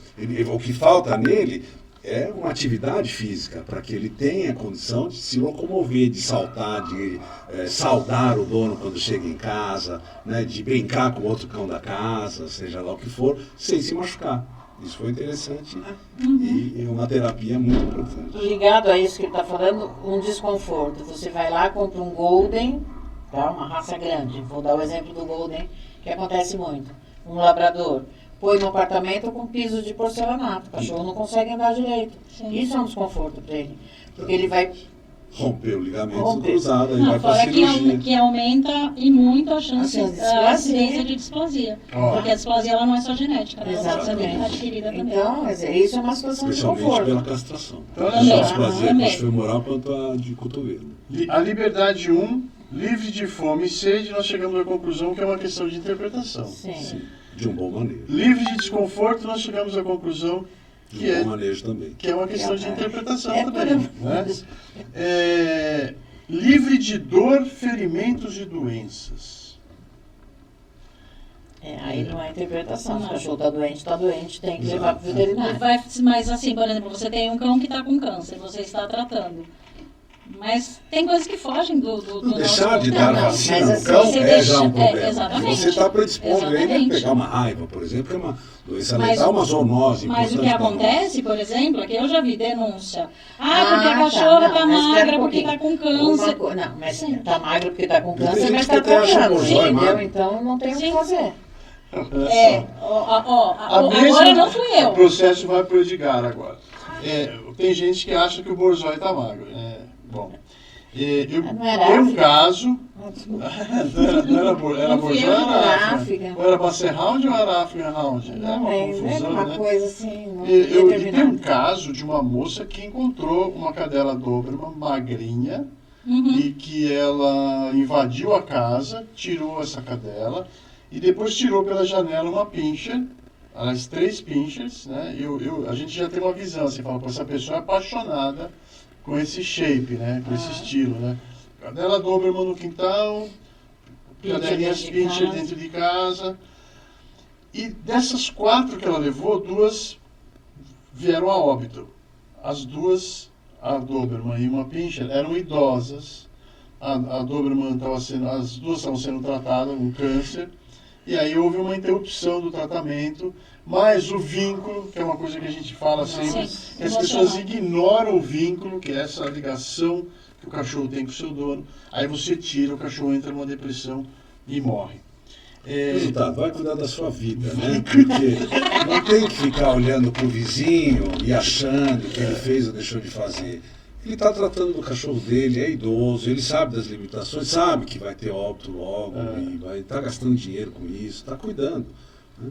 O que falta nele é uma atividade física, para que ele tenha a condição de se locomover, de saltar, de saudar o dono quando chega em casa, né, de brincar com outro cão da casa, seja lá o que for, sem se machucar. Isso foi interessante e uma terapia muito importante. Ligado a isso que ele está falando, um desconforto. Você vai lá, compra um Golden, tá? Uma raça grande. Vou dar o exemplo do Golden, que acontece muito. Um labrador. Põe no apartamento com piso de porcelanato. O cachorro não consegue andar direito. Sim. Isso é um desconforto para ele. Porque ele vai... Romper o ligamento Romper. cruzado, aí Não, vai para fora cirurgia. que aumenta e muito a chance, Assim, a incidência de displasia. Ó. Porque a displasia ela não é só genética, ela é Exatamente. adquirida também. Então, quer dizer, isso é uma situação de Especialmente desconforto. pela castração. Então, olha Tanto só. a displasia Também. coxofemoral quanto a de cotovelo. A liberdade 1, livre de fome e sede, nós chegamos à conclusão que é uma questão de interpretação. Sim. Sim, de um bom manejo. Livre de desconforto, nós chegamos à conclusão De um bom manejo também. que é uma questão de interpretação É também. Né? Livre de dor, ferimentos e doenças. Aí não é interpretação. Se o Não. cachorro está doente, tem que Exato. levar para o veterinário. Mas assim, por exemplo, você tem um cão que está com câncer, você está tratando. Mas tem coisas que fogem do Não deixar nosso de controle. dar Não, vacina mas no assim, cão você é deixa- já um problema. exatamente. Você está predispondo ele a Exatamente. pegar uma raiva, por exemplo, que é uma doença Mas- letal, uma zoonose Mas o que importante para nós. acontece, por exemplo, é que eu já vi denúncia. Ah, porque Ah, a tá, cachorra não, tá mas espera magra, um porque pouquinho. tá com câncer. Não, mas Sim. tá magra porque tá com Tem câncer, gente mas que tá até acha tratando, o bozói entendeu? magro. Então não tem o que Sim. fazer. Agora não fui eu. O processo vai para o Edgar agora. Tem gente que acha que o Borzoi está magro. Bom, Não era tem um África? caso. Não era Não fui Borzoi, eu, era era África. África. Ou era Basset Hound ou era African Hound? É Não uma é confusão, uma né? coisa assim, não E tem um determinada. caso de uma moça que encontrou uma cadela Doberman magrinha Uhum. e que ela invadiu a casa, tirou essa cadela e depois tirou pela janela uma pincher, as 3 pinchers, né? A gente já tem uma visão, assim, fala, pô, essa pessoa é apaixonada com esse shape, né? Com esse estilo, né? Cadela Doberman no quintal, cadelinhas dentro de pincher casa. dentro de casa. E dessas 4 que ela levou, 2 vieram a óbito. As 2, a Doberman e uma Pinscher, eram idosas. A Doberman estava sendo, as 2 estavam sendo tratadas com câncer. e aí houve uma interrupção do tratamento, mas o vínculo, que é uma coisa que a gente fala sempre, Sim, que as pessoas ignoram o vínculo, que é essa ligação que o cachorro tem com o seu dono, aí você tira, o cachorro entra numa depressão e morre. Resultado, vai cuidar da sua vida, né? Porque não tem que ficar olhando pro vizinho e achando que ele fez ou deixou de fazer. Ele está tratando do cachorro dele, é idoso, ele sabe das limitações, sabe que vai ter óbito logo, e vai estar gastando dinheiro com isso, está cuidando. Né?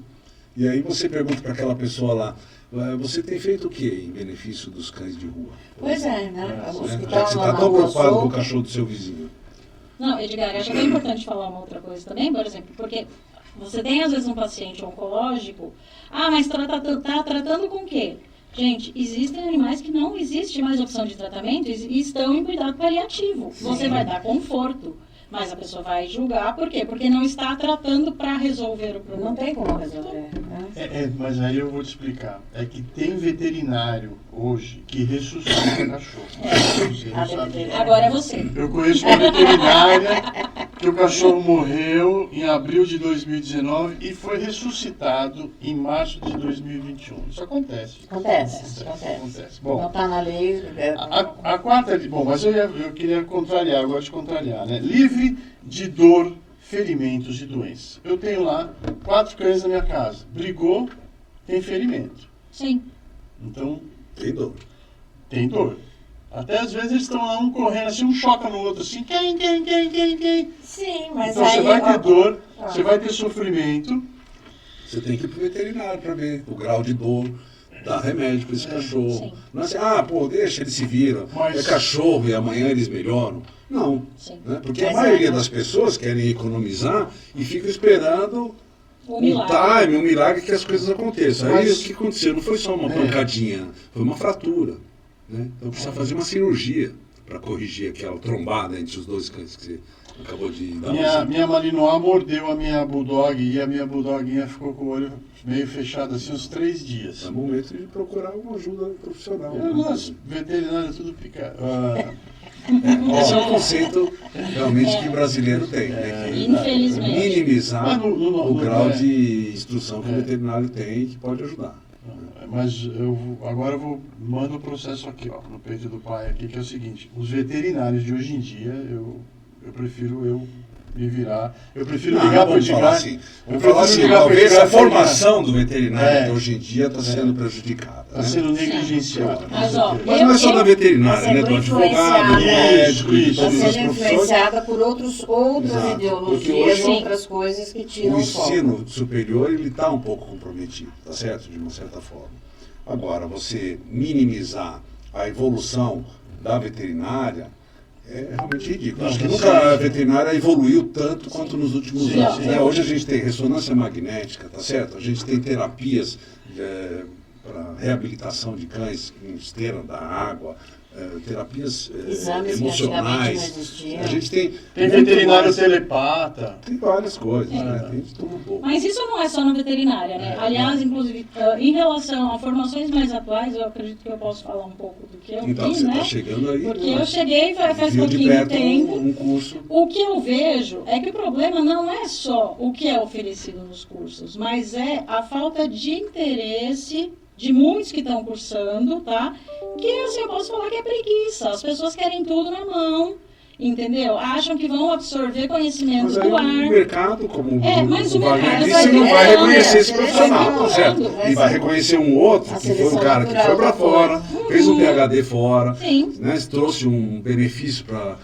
E aí você pergunta para aquela pessoa lá, você tem feito o que em benefício dos cães de rua? Pois é, né? Os que Já que estão você lá está na tão rua preocupado com o solto. cachorro do seu vizinho. Não, Edgar, acho que é importante falar uma outra coisa também, por exemplo, porque você tem às vezes um paciente oncológico, mas está tratando com o quê? Gente, existem animais que não existe mais opção de tratamento e estão em cuidado paliativo. Você vai dar conforto, mas a pessoa vai julgar, por quê? Porque não está tratando para resolver o problema. Não tem como resolver. Né? Mas aí eu vou te explicar. É que tem veterinário hoje que ressuscita cachorro. Você não sabe. Agora é você. Eu conheço uma veterinária que o cachorro morreu em abril de 2019 e foi ressuscitado em março de 2021. Isso acontece. Acontece. Bom, Não está na lei. a quarta... Bom, mas eu queria contrariar, eu gosto de contrariar, né? Livre de dor, ferimentos e doenças. Eu tenho lá 4 cães na minha casa. Brigou, tem ferimento. Sim. Então, Tem dor. tem dor. Até às vezes eles estão lá um correndo assim, um choca no outro assim, quem. Sim, mas Então aí... você vai ter dor, você vai ter sofrimento. Você tem que ir pro veterinário para ver o grau de dor, dar remédio para esse cachorro. Sim. Não é assim, deixa, eles se viram. Mas- É cachorro e amanhã eles melhoram. Não. Sim. Né? Porque a Mas maioria é, das pessoas querem economizar e fica esperando O um milagre. time, um milagre que as coisas aconteçam. Aí Mas- o que aconteceu? Não foi só uma pancadinha, foi uma fratura. Né? Então precisa fazer uma cirurgia para corrigir aquela trombada entre os dois cães que você acabou de dar. Minha Malinois mordeu a minha Bulldog e a minha Bulldoguinha ficou com o olho meio fechado assim uns 3 dias. É momento de procurar uma ajuda profissional. Os veterinários tudo pica. Esse é um conceito realmente que o brasileiro tem, né? Que Infelizmente. minimizar Mas o grau é. de instrução que o veterinário tem e que pode ajudar. Mas agora eu vou mando o processo aqui, ó, no peito do pai aqui, que é o seguinte, os veterinários de hoje em dia, eu prefiro me virar, eu prefiro ligar para o vamos falar Edgar. assim. Vamos eu falar prefiro assim, ligar pro talvez Edgar a e falar, formação do veterinário É. de hoje em dia está sendo prejudicada. Está Né? sendo negligenciado. Mas, ó, Mas não é só da Tá veterinária, né? sendo Do advogado, do influenciada. médico, de Isso, Está todas as sendo profissões. influenciada por outras Exato, porque ideologias, hoje- outras coisas que tiram O o foco. ensino superior ele está um pouco comprometido, tá certo? De uma certa forma. Agora, você minimizar a evolução da veterinária é realmente ridículo. Acho que nunca a veterinária evoluiu tanto quanto nos últimos Sim, anos. sim. Né? Hoje a gente tem ressonância magnética, tá certo? A gente tem terapias para reabilitação de cães em esteira da água, terapias Exames que emocionais. antigamente não existiam. A gente tem Tem muito veterinário mais- telepata. tem várias coisas, né? Tem de tudo um pouco. Mas isso não é só na veterinária, né? Aliás, inclusive, em relação a formações mais atuais, eu acredito que eu posso falar um pouco do que eu Então, vi, você né? está chegando aí. Porque né? eu cheguei faz Viu de pouquinho perto tempo. um curso. O que eu vejo é que o problema não é só o que é oferecido nos cursos, mas é a falta de interesse de muitos que estão cursando, tá? Que, assim, eu posso falar que é preguiça. As pessoas querem tudo na mão, entendeu? Acham que vão absorver conhecimento Mas aí do o ar. mercado, como Mas o o Wagner mercado disse, vai não vai criando, reconhecer esse a profissional, seleção tá certo? vai E vai ser- reconhecer um outro, a que foi um seleção cara que foi natural para da fora, fez um Uhum. PhD fora, Sim. né? Trouxe um benefício para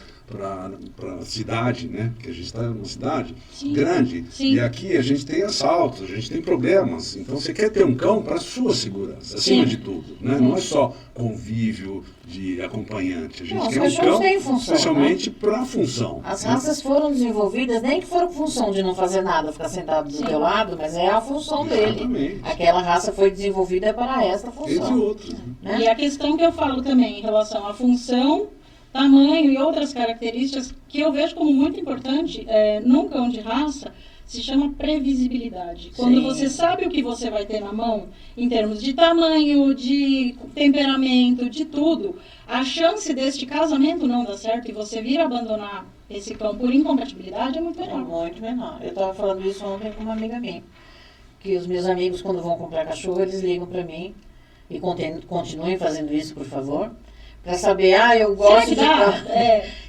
a cidade, né? Porque a gente está numa cidade Sim. grande. Sim. E aqui a gente tem assaltos, a gente tem problemas. Então você quer ter um cão para sua segurança, acima Sim. de tudo. Né? Não é só convívio de acompanhante. A gente Não, os quer um cachorros cão têm função, especialmente para a função. As né? raças foram desenvolvidas, nem que foram com função de não fazer nada, ficar sentado do Sim. teu lado, mas é a função dele. Exatamente. Aquela raça foi desenvolvida para esta Entre função. outros. Né? E a questão que eu falo também em relação à função, tamanho e outras características que eu vejo como muito importante num cão de raça, se chama previsibilidade. Quando Sim. você sabe o que você vai ter na mão, em termos de tamanho, de temperamento, de tudo, a chance deste casamento não dar certo e você vir abandonar esse cão por incompatibilidade é muito É menor. muito menor. Eu estava falando isso ontem com uma amiga minha. Que os meus amigos, quando vão comprar cachorro, eles ligam para mim. E continuem fazendo isso, por favor. Para saber, eu Será gosto que de dá? tal.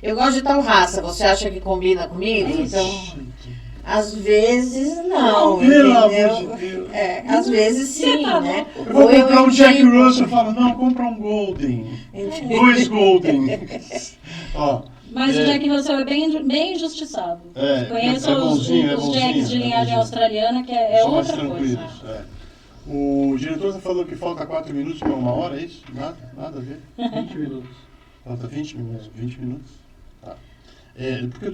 Eu gosto de tal raça. Você acha que combina comigo? Então, às vezes não. Pelo Entendeu? amor de Deus. Às vezes sim, tá né? Eu vou Ou eu comprar um Jack indico- Russell, eu falo, não, compra um Golden. Entendi. 2 Golden. Ó, Mas o Jack Russell é bem injustiçado. Conheço é bonzinho, os Jacks de linhagem australiana, que é são mais outra coisa. tranquilos. O diretor falou que falta 4 minutos para 1 hora, é isso? Nada a ver? 20 minutos. Falta 20 minutos. 20 minutos. Tá. Porque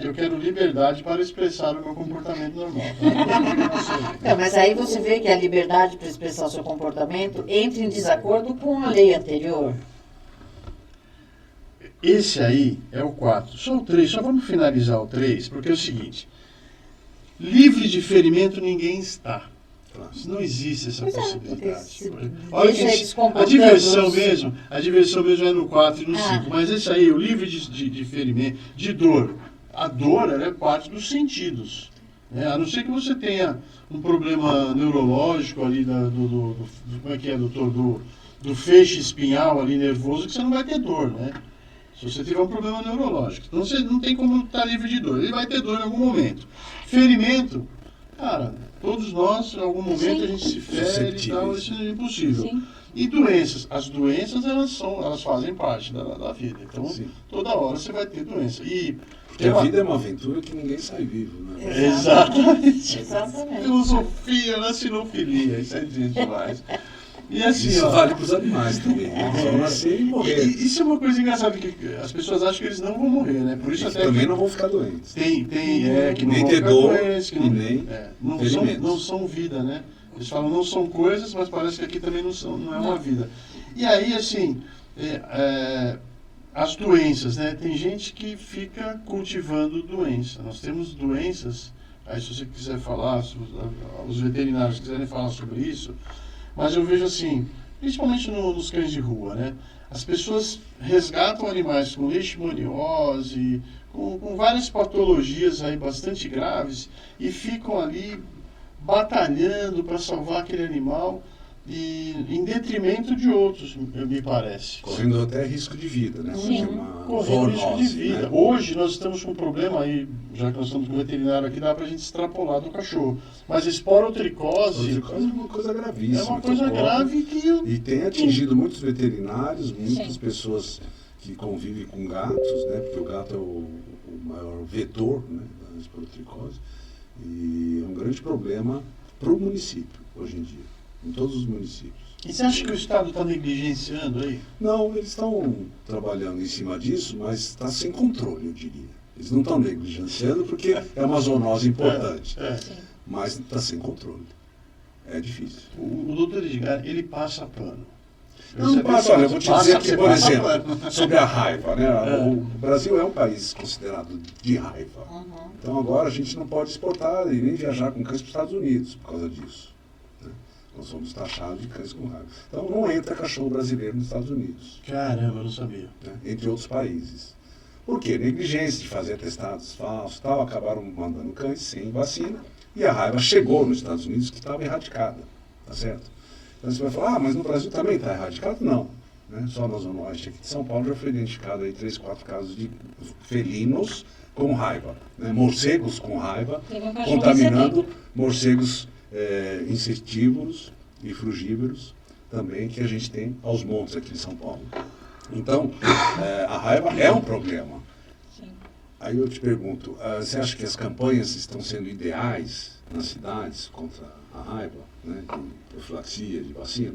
eu quero liberdade para expressar o meu comportamento normal. Tá? Mas aí você vê que a liberdade para expressar o seu comportamento entra em desacordo com a lei anterior. Esse aí é o 4. Só o 3, só vamos finalizar o 3, porque é o seguinte. Livre de ferimento ninguém está. Não existe essa possibilidade. Olha que a diversão mesmo é no 4 e no 5. Mas esse aí, o livre de ferimento, de dor. A dor, ela é parte dos sentidos. Né? A não ser que você tenha um problema neurológico ali como é que é, doutor? Do feixe espinhal ali nervoso, que você não vai ter dor, né? Se você tiver um problema neurológico. Então você não tem como estar livre de dor. Ele vai ter dor em algum momento. Ferimento, cara, todos nós, em algum momento, Sim. a gente se fere e tal, isso é impossível. Sim. E doenças. As doenças, elas fazem parte da vida. Então, Sim. toda hora você vai ter doença. E Porque a vida é uma aventura que ninguém sai vivo, né? Exatamente. Exatamente. Filosofia na sinofilia, isso é demais. E assim, Isso ó, vale para os animais também. Eles vão nascer e morrer. Isso é uma coisa engraçada, que as pessoas acham que eles não vão morrer, né? Por isso Eles até também que não vão ficar doentes. que não Nem vão ter ficar dor, doentes, que e nem ferimentos. não são vida, né? Eles falam não são coisas, mas parece que aqui também não é uma vida. E aí, assim, as doenças, né? Tem gente que fica cultivando doença. Nós temos doenças, aí se você quiser falar, se os veterinários quiserem falar sobre isso, mas eu vejo assim, principalmente nos cães de rua, né? As pessoas resgatam animais com leishmaniose, com várias patologias aí bastante graves e ficam ali batalhando para salvar aquele animal e em detrimento de outros, me parece. Correndo até risco de vida, né? Sim. Porque é uma Correndo risco de zoonose, vida. né? Hoje nós estamos com um problema aí, já que nós estamos com o veterinário aqui, dá pra gente extrapolar do cachorro. Mas esporotricose É uma coisa gravíssima. é uma coisa muito grave que E tem atingido muitos veterinários, muitas Sim. pessoas que convivem com gatos, né? Porque o gato é o maior vetor, né, da esporotricose. E é um grande problema para o município, hoje em dia, em todos os municípios. E você acha que o Estado está negligenciando aí? Não, eles estão trabalhando em cima disso, mas está sem controle, eu diria. Eles não estão negligenciando porque é uma zoonose importante, mas está sem controle. É difícil. O doutor Edgar, ele passa pano. Não passa, olha, eu vou te dizer que, por passa exemplo, pano. sobre a raiva, né? O Brasil é um país considerado de raiva. Então agora a gente não pode exportar e nem viajar com cães para os Estados Unidos por causa disso. Né? Nós somos taxados de cães com raiva. Então não entra cachorro brasileiro nos Estados Unidos, Caramba, eu não sabia. né? Entre outros países. Por quê? Negligência de fazer atestados falsos, tal, acabaram mandando cães sem vacina e a raiva chegou nos Estados Unidos que estava erradicada, tá certo? Então você vai falar, mas no Brasil também está erradicado? Não. Né? Só na Zona Oeste aqui de São Paulo já foi identificado aí 3, 4 casos de felinos com raiva, né? Morcegos com raiva, Teve um cachorro contaminando morcegos insetívoros e frugívoros também que a gente tem aos montes aqui em São Paulo. Então, a raiva é um problema. Sim. Aí eu te pergunto, você acha que as campanhas estão sendo ideais nas cidades contra a raiva, né, de profilaxia, de vacina?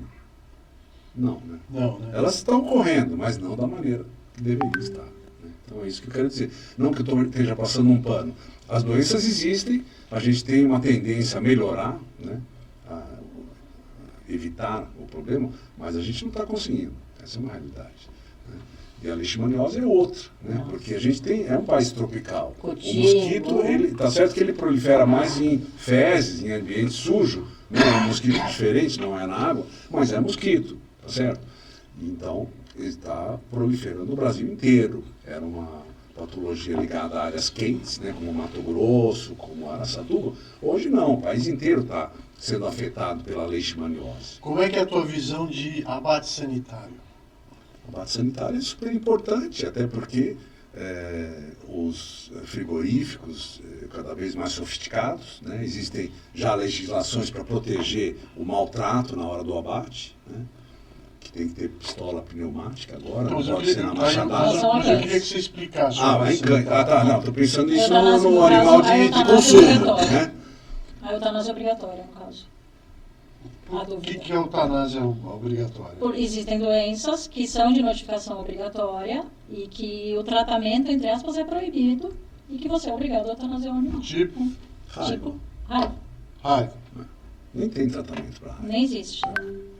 Não, né? Não, né? Elas estão correndo, mas não da maneira que deveria estar. Né? Então é isso que eu quero dizer. Não que eu esteja passando um pano. As doenças existem, a gente tem uma tendência a melhorar, né, a evitar o problema, mas a gente não está conseguindo. Essa é uma realidade. Né? E a leishmaniose é outra, né? Porque a gente é um país tropical. Cotinho. O mosquito, está certo que ele prolifera mais em fezes, em ambiente sujo, né? É um mosquito diferente, não é na água, mas é mosquito, tá certo? Então, está proliferando no Brasil inteiro. Era uma patologia ligada a áreas quentes, né, como Mato Grosso, como Araçatuba. Hoje não, o país inteiro está sendo afetado pela leishmaniose. Como é que é a tua visão de abate sanitário? O abate sanitário é super importante, até porque os frigoríficos cada vez mais sofisticados, né, existem já legislações para proteger o maltrato na hora do abate, né, que tem que ter pistola pneumática agora, Então, não pode ser na mas machadada. eu queria que você explicasse. Tá, não, estou pensando isso Eutanásia, no no animal caso, a de eutanásia consumo, obrigatória. né? A eutanásia é obrigatória, no caso. A O dúvida. que é eutanásia obrigatória? Existem doenças que são de notificação obrigatória e que o tratamento, entre aspas, é proibido e que você é obrigado a eutanasiar o animal. Tipo, Raiva. Tipo, raiva. raiva. Nem tem tratamento para raiva. Nem existe.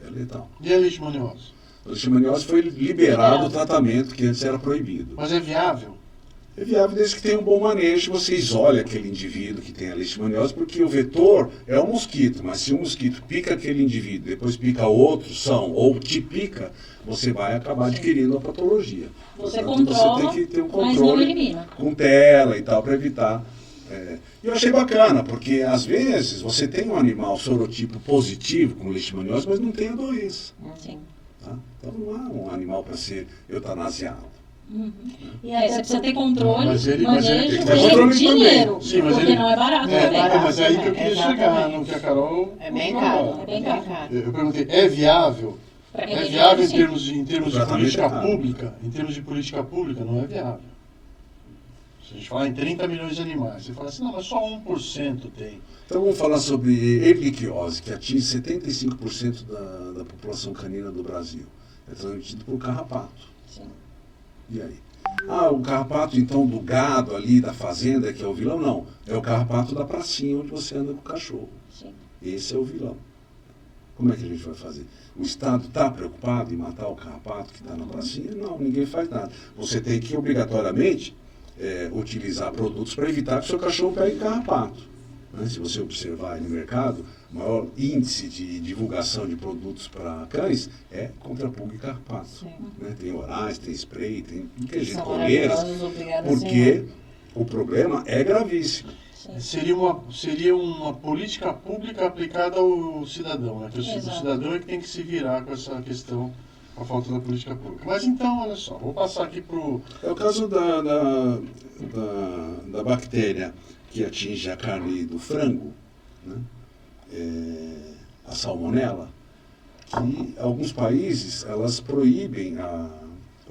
É letal. E a leishmaniose? A leishmaniose foi liberado o tratamento que antes era proibido. Mas é viável? É viável desde que tenha um bom manejo, você isolhe aquele indivíduo que tem a leishmaniose, porque o vetor é o mosquito, mas se o mosquito pica aquele indivíduo, depois pica outro, ou te pica, você vai acabar adquirindo a patologia. Você Portanto, controla, você tem que ter um mas não controle elimina. com tela e tal, para evitar. E eu achei bacana, porque às vezes você tem um animal sorotipo positivo com leishmaniose, mas não tem a doença. Sim. Tá? Então não há um animal para ser eutanasiado. E É, você precisa ter controle, Mas ele manejo, tem que ter e controle dinheiro, também. Sim, mas porque ele- não é barato É, também. mas é aí que eu queria Exatamente. chegar, no que a Carol... É bem falou. caro. É bem caro. Eu perguntei, é viável? Pra quem É tem viável em dinheiro, sim. termos de Tratamento política é caro. pública? Em termos de política pública, não é viável. Se a gente falar em 30 milhões de animais, você fala assim, não, mas só 1% tem. Então vamos falar sobre erliquiose, que atinge 75% da população canina do Brasil. É transmitido por carrapato. Sim. E aí? O carrapato então do gado ali, da fazenda, que é o vilão? Não. É o carrapato da pracinha onde você anda com o cachorro. Sim. Esse é o vilão. Como é que a gente vai fazer? O Estado está preocupado em matar o carrapato que está na pracinha? Não, ninguém faz nada. Você tem que obrigatoriamente utilizar produtos para evitar que o seu cachorro pegue carrapato. Né? Se você observar aí no mercado, o maior índice de divulgação de produtos para cães é contra pulga e carrapato. Sim. Né? Tem orais, tem spray, tem que jeito, São coleiras, maravilhosos, obrigada, porque senhor. o problema é gravíssimo. Sim. Seria uma política pública aplicada ao cidadão, né? Que o Exato. cidadão é que tem que se virar com essa questão, com a falta da política pública. Mas então, olha só, vou passar aqui para o... É o caso da bactéria que atinge a carne do frango, né? A salmonela, que alguns países elas proíbem a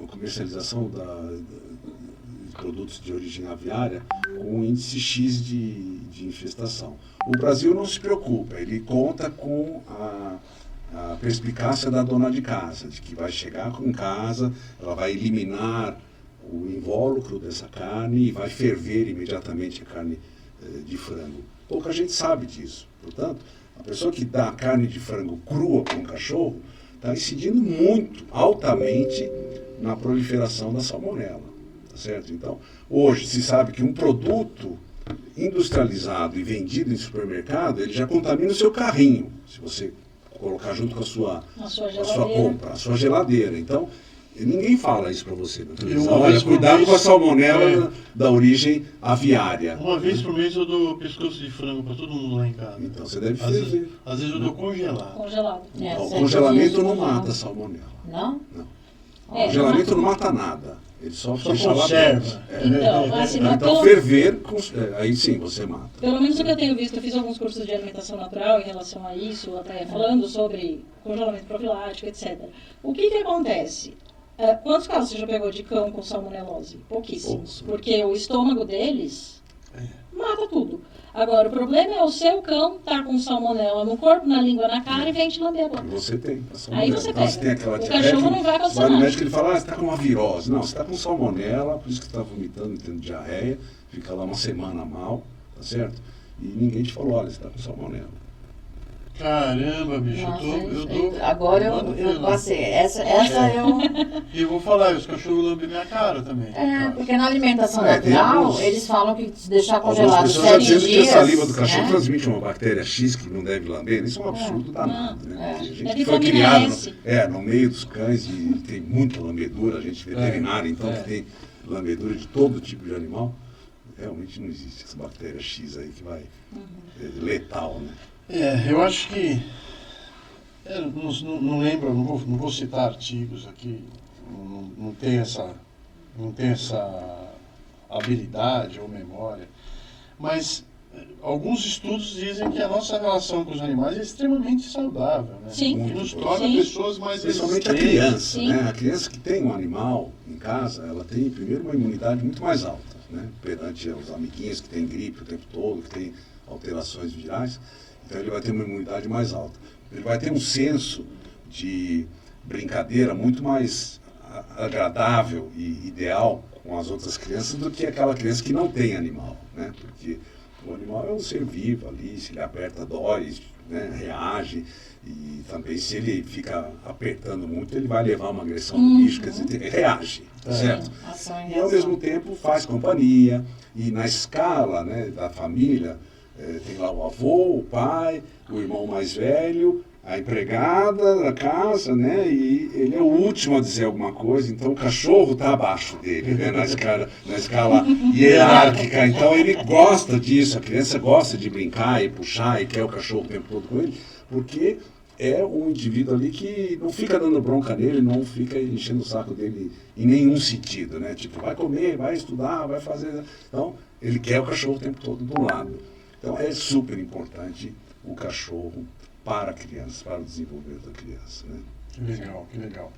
comercialização de produtos de origem aviária com um índice X de infestação. O Brasil não se preocupa, ele conta com a perspicácia da dona de casa, de que vai chegar em casa, ela vai eliminar o invólucro dessa carne e vai ferver imediatamente a carne de frango. Pouca gente sabe disso. Portanto, a pessoa que dá carne de frango crua para um cachorro está incidindo muito, altamente, na proliferação da salmonela. Tá certo? Então, hoje se sabe que um produto industrializado e vendido em supermercado, ele já contamina o seu carrinho, se você colocar junto com a sua compra, a sua geladeira. Então, ninguém fala isso para você na televisão. Olha, cuidado com a salmonela da origem aviária. Uma vez por mês eu dou pescoço de frango para todo mundo lá em casa. Então você deve Às vezes, fazer. às vezes eu dou congelado. Congelado. O 7 congelamento dias não de mata a salmonela. Não? O É, congelamento não mata nada. Ele só deixa lá conserva. dentro. Então, assim, mas Então pelo- ferver, aí sim você mata. Pelo menos o que eu tenho visto, eu fiz alguns cursos de alimentação natural em relação a isso, até falando sobre congelamento profilático, etc. O que acontece? Quantos casos você já pegou de cão com salmonelose? Pouquíssimos. Poucos. Porque o estômago deles mata tudo. Agora, o problema é o seu cão estar com salmonela no corpo, na língua, na cara e vem te lamber a boca. E você tem. a Aí salmonela. você Então, pega. você tem aquela O diabetes, cachorro não vai você acontecer vai no nada. médico e ele fala, você está com uma virose. Não, você está com salmonela, por isso que você está vomitando, tendo diarreia, fica lá uma semana mal, tá certo? E ninguém te falou, olha, você está com salmonela. Caramba, bicho, Nossa, eu tô... agora eu passei. Essa eu... E eu vou falar, os cachorros lambem minha cara também. Porque na alimentação tem natural, alguns- eles falam que se deixar Algumas congelado pessoas já 7 dizendo que a dias... saliva do cachorro né? transmite uma bactéria X que não deve lamber. Isso é um absurdo danado, né? Porque a gente É que foi vitamina criado S. no meio dos cães e tem muita lambedura, a gente veterinário, então, que tem lambedura de todo tipo de animal, realmente não existe essa bactéria X aí que vai letal, né? Eu acho que... não lembro, não vou citar artigos aqui, não tem essa habilidade ou memória, mas alguns estudos dizem que a nossa relação com os animais é extremamente saudável, né? Sim. Que nos torna Sim. pessoas mais Principalmente a resistentes. criança, Sim. né? A criança que tem um animal em casa, ela tem primeiro uma imunidade muito mais alta, né? Perante os amiguinhos que têm gripe o tempo todo, que tem alterações virais, então ele vai ter uma imunidade mais alta. Ele vai ter um senso de brincadeira muito mais agradável e ideal com as outras crianças do que aquela criança que não tem animal, né? Porque o animal é um ser vivo ali, se ele aperta, dói, né? Reage, e também se ele fica apertando muito, ele vai levar uma agressão do bicho, quer dizer, ele reage, certo? Ação e E ao mesmo tempo faz companhia, e na escala, né, da família, tem lá o avô, o pai, o irmão mais velho, a empregada da casa, né, e ele é o último a dizer alguma coisa, então o cachorro está abaixo dele, né, na escala hierárquica, então ele gosta disso, a criança gosta de brincar e puxar e quer o cachorro o tempo todo com ele, porque é um indivíduo ali que não fica dando bronca nele, não fica enchendo o saco dele em nenhum sentido, né, tipo, vai comer, vai estudar, vai fazer, então ele quer o cachorro o tempo todo do lado. Então é super importante o cachorro para a criança, para o desenvolvimento da criança, né? Que legal, que legal.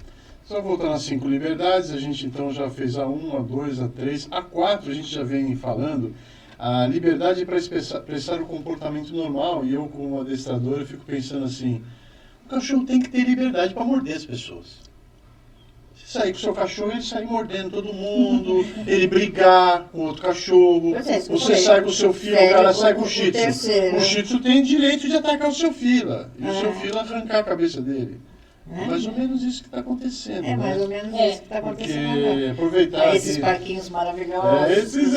Só voltando às 5 liberdades, a gente então já fez a 1, a 2, a 3, a 4 a gente já vem falando. A liberdade para expressar o comportamento normal, e eu como adestrador eu fico pensando assim, o cachorro tem que ter liberdade para morder as pessoas. Você sair com o seu cachorro, ele sair mordendo todo mundo, ele brigar com outro cachorro, Pois é, isso que eu você falei. sai com o seu filho, o cara sai com o shih tzu. terceiro. O shih tzu tem direito de atacar o seu fila, e o É. seu fila arrancar a cabeça dele. É mais ou menos isso que está acontecendo. É mais né? ou menos É, isso que está Porque acontecendo. aproveitar Esses que... parquinhos maravilhosos. Esses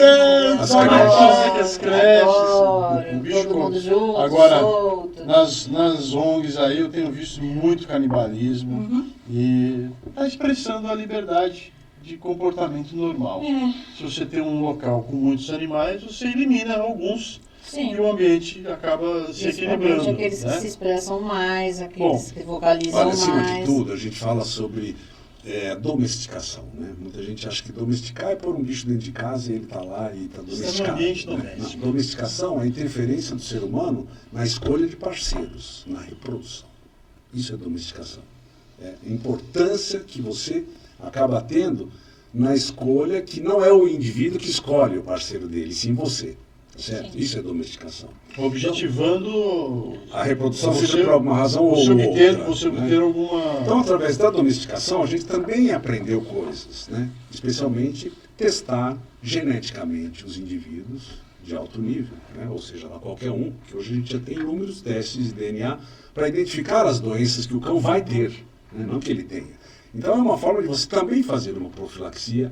As só creches. que as creches. Adoro, O bicho todo mundo come. junto, Agora, solto. nas ONGs aí eu tenho visto muito canibalismo Uhum. e está expressando a liberdade de comportamento normal. Se você tem um local com muitos animais, você elimina alguns Sim. e o ambiente acaba se Principalmente equilibrando. aqueles né? que se expressam mais, aqueles que vocalizam Olha, acima mais. de tudo, a gente fala sobre domesticação, né? Muita gente acha que domesticar é pôr um bicho dentro de casa e ele está lá e está no domesticado. ambiente né? doméstico. A domesticação é a interferência do ser humano na escolha de parceiros, na reprodução. Isso é domesticação. É a importância que você acaba tendo na escolha, que não é o indivíduo que escolhe o parceiro dele, sim você. Certo? Sim. Isso é domesticação. Objetivando A reprodução Você- seja por alguma razão ou você obter, outra. você né? obter alguma... Então, através da domesticação, a gente também aprendeu coisas, né? Especialmente testar geneticamente os indivíduos de alto nível, né? Ou seja, lá qualquer um, que hoje a gente já tem inúmeros testes de DNA para identificar as doenças que o cão vai ter, né? Não que ele tenha. Então, é uma forma de você também fazer uma profilaxia,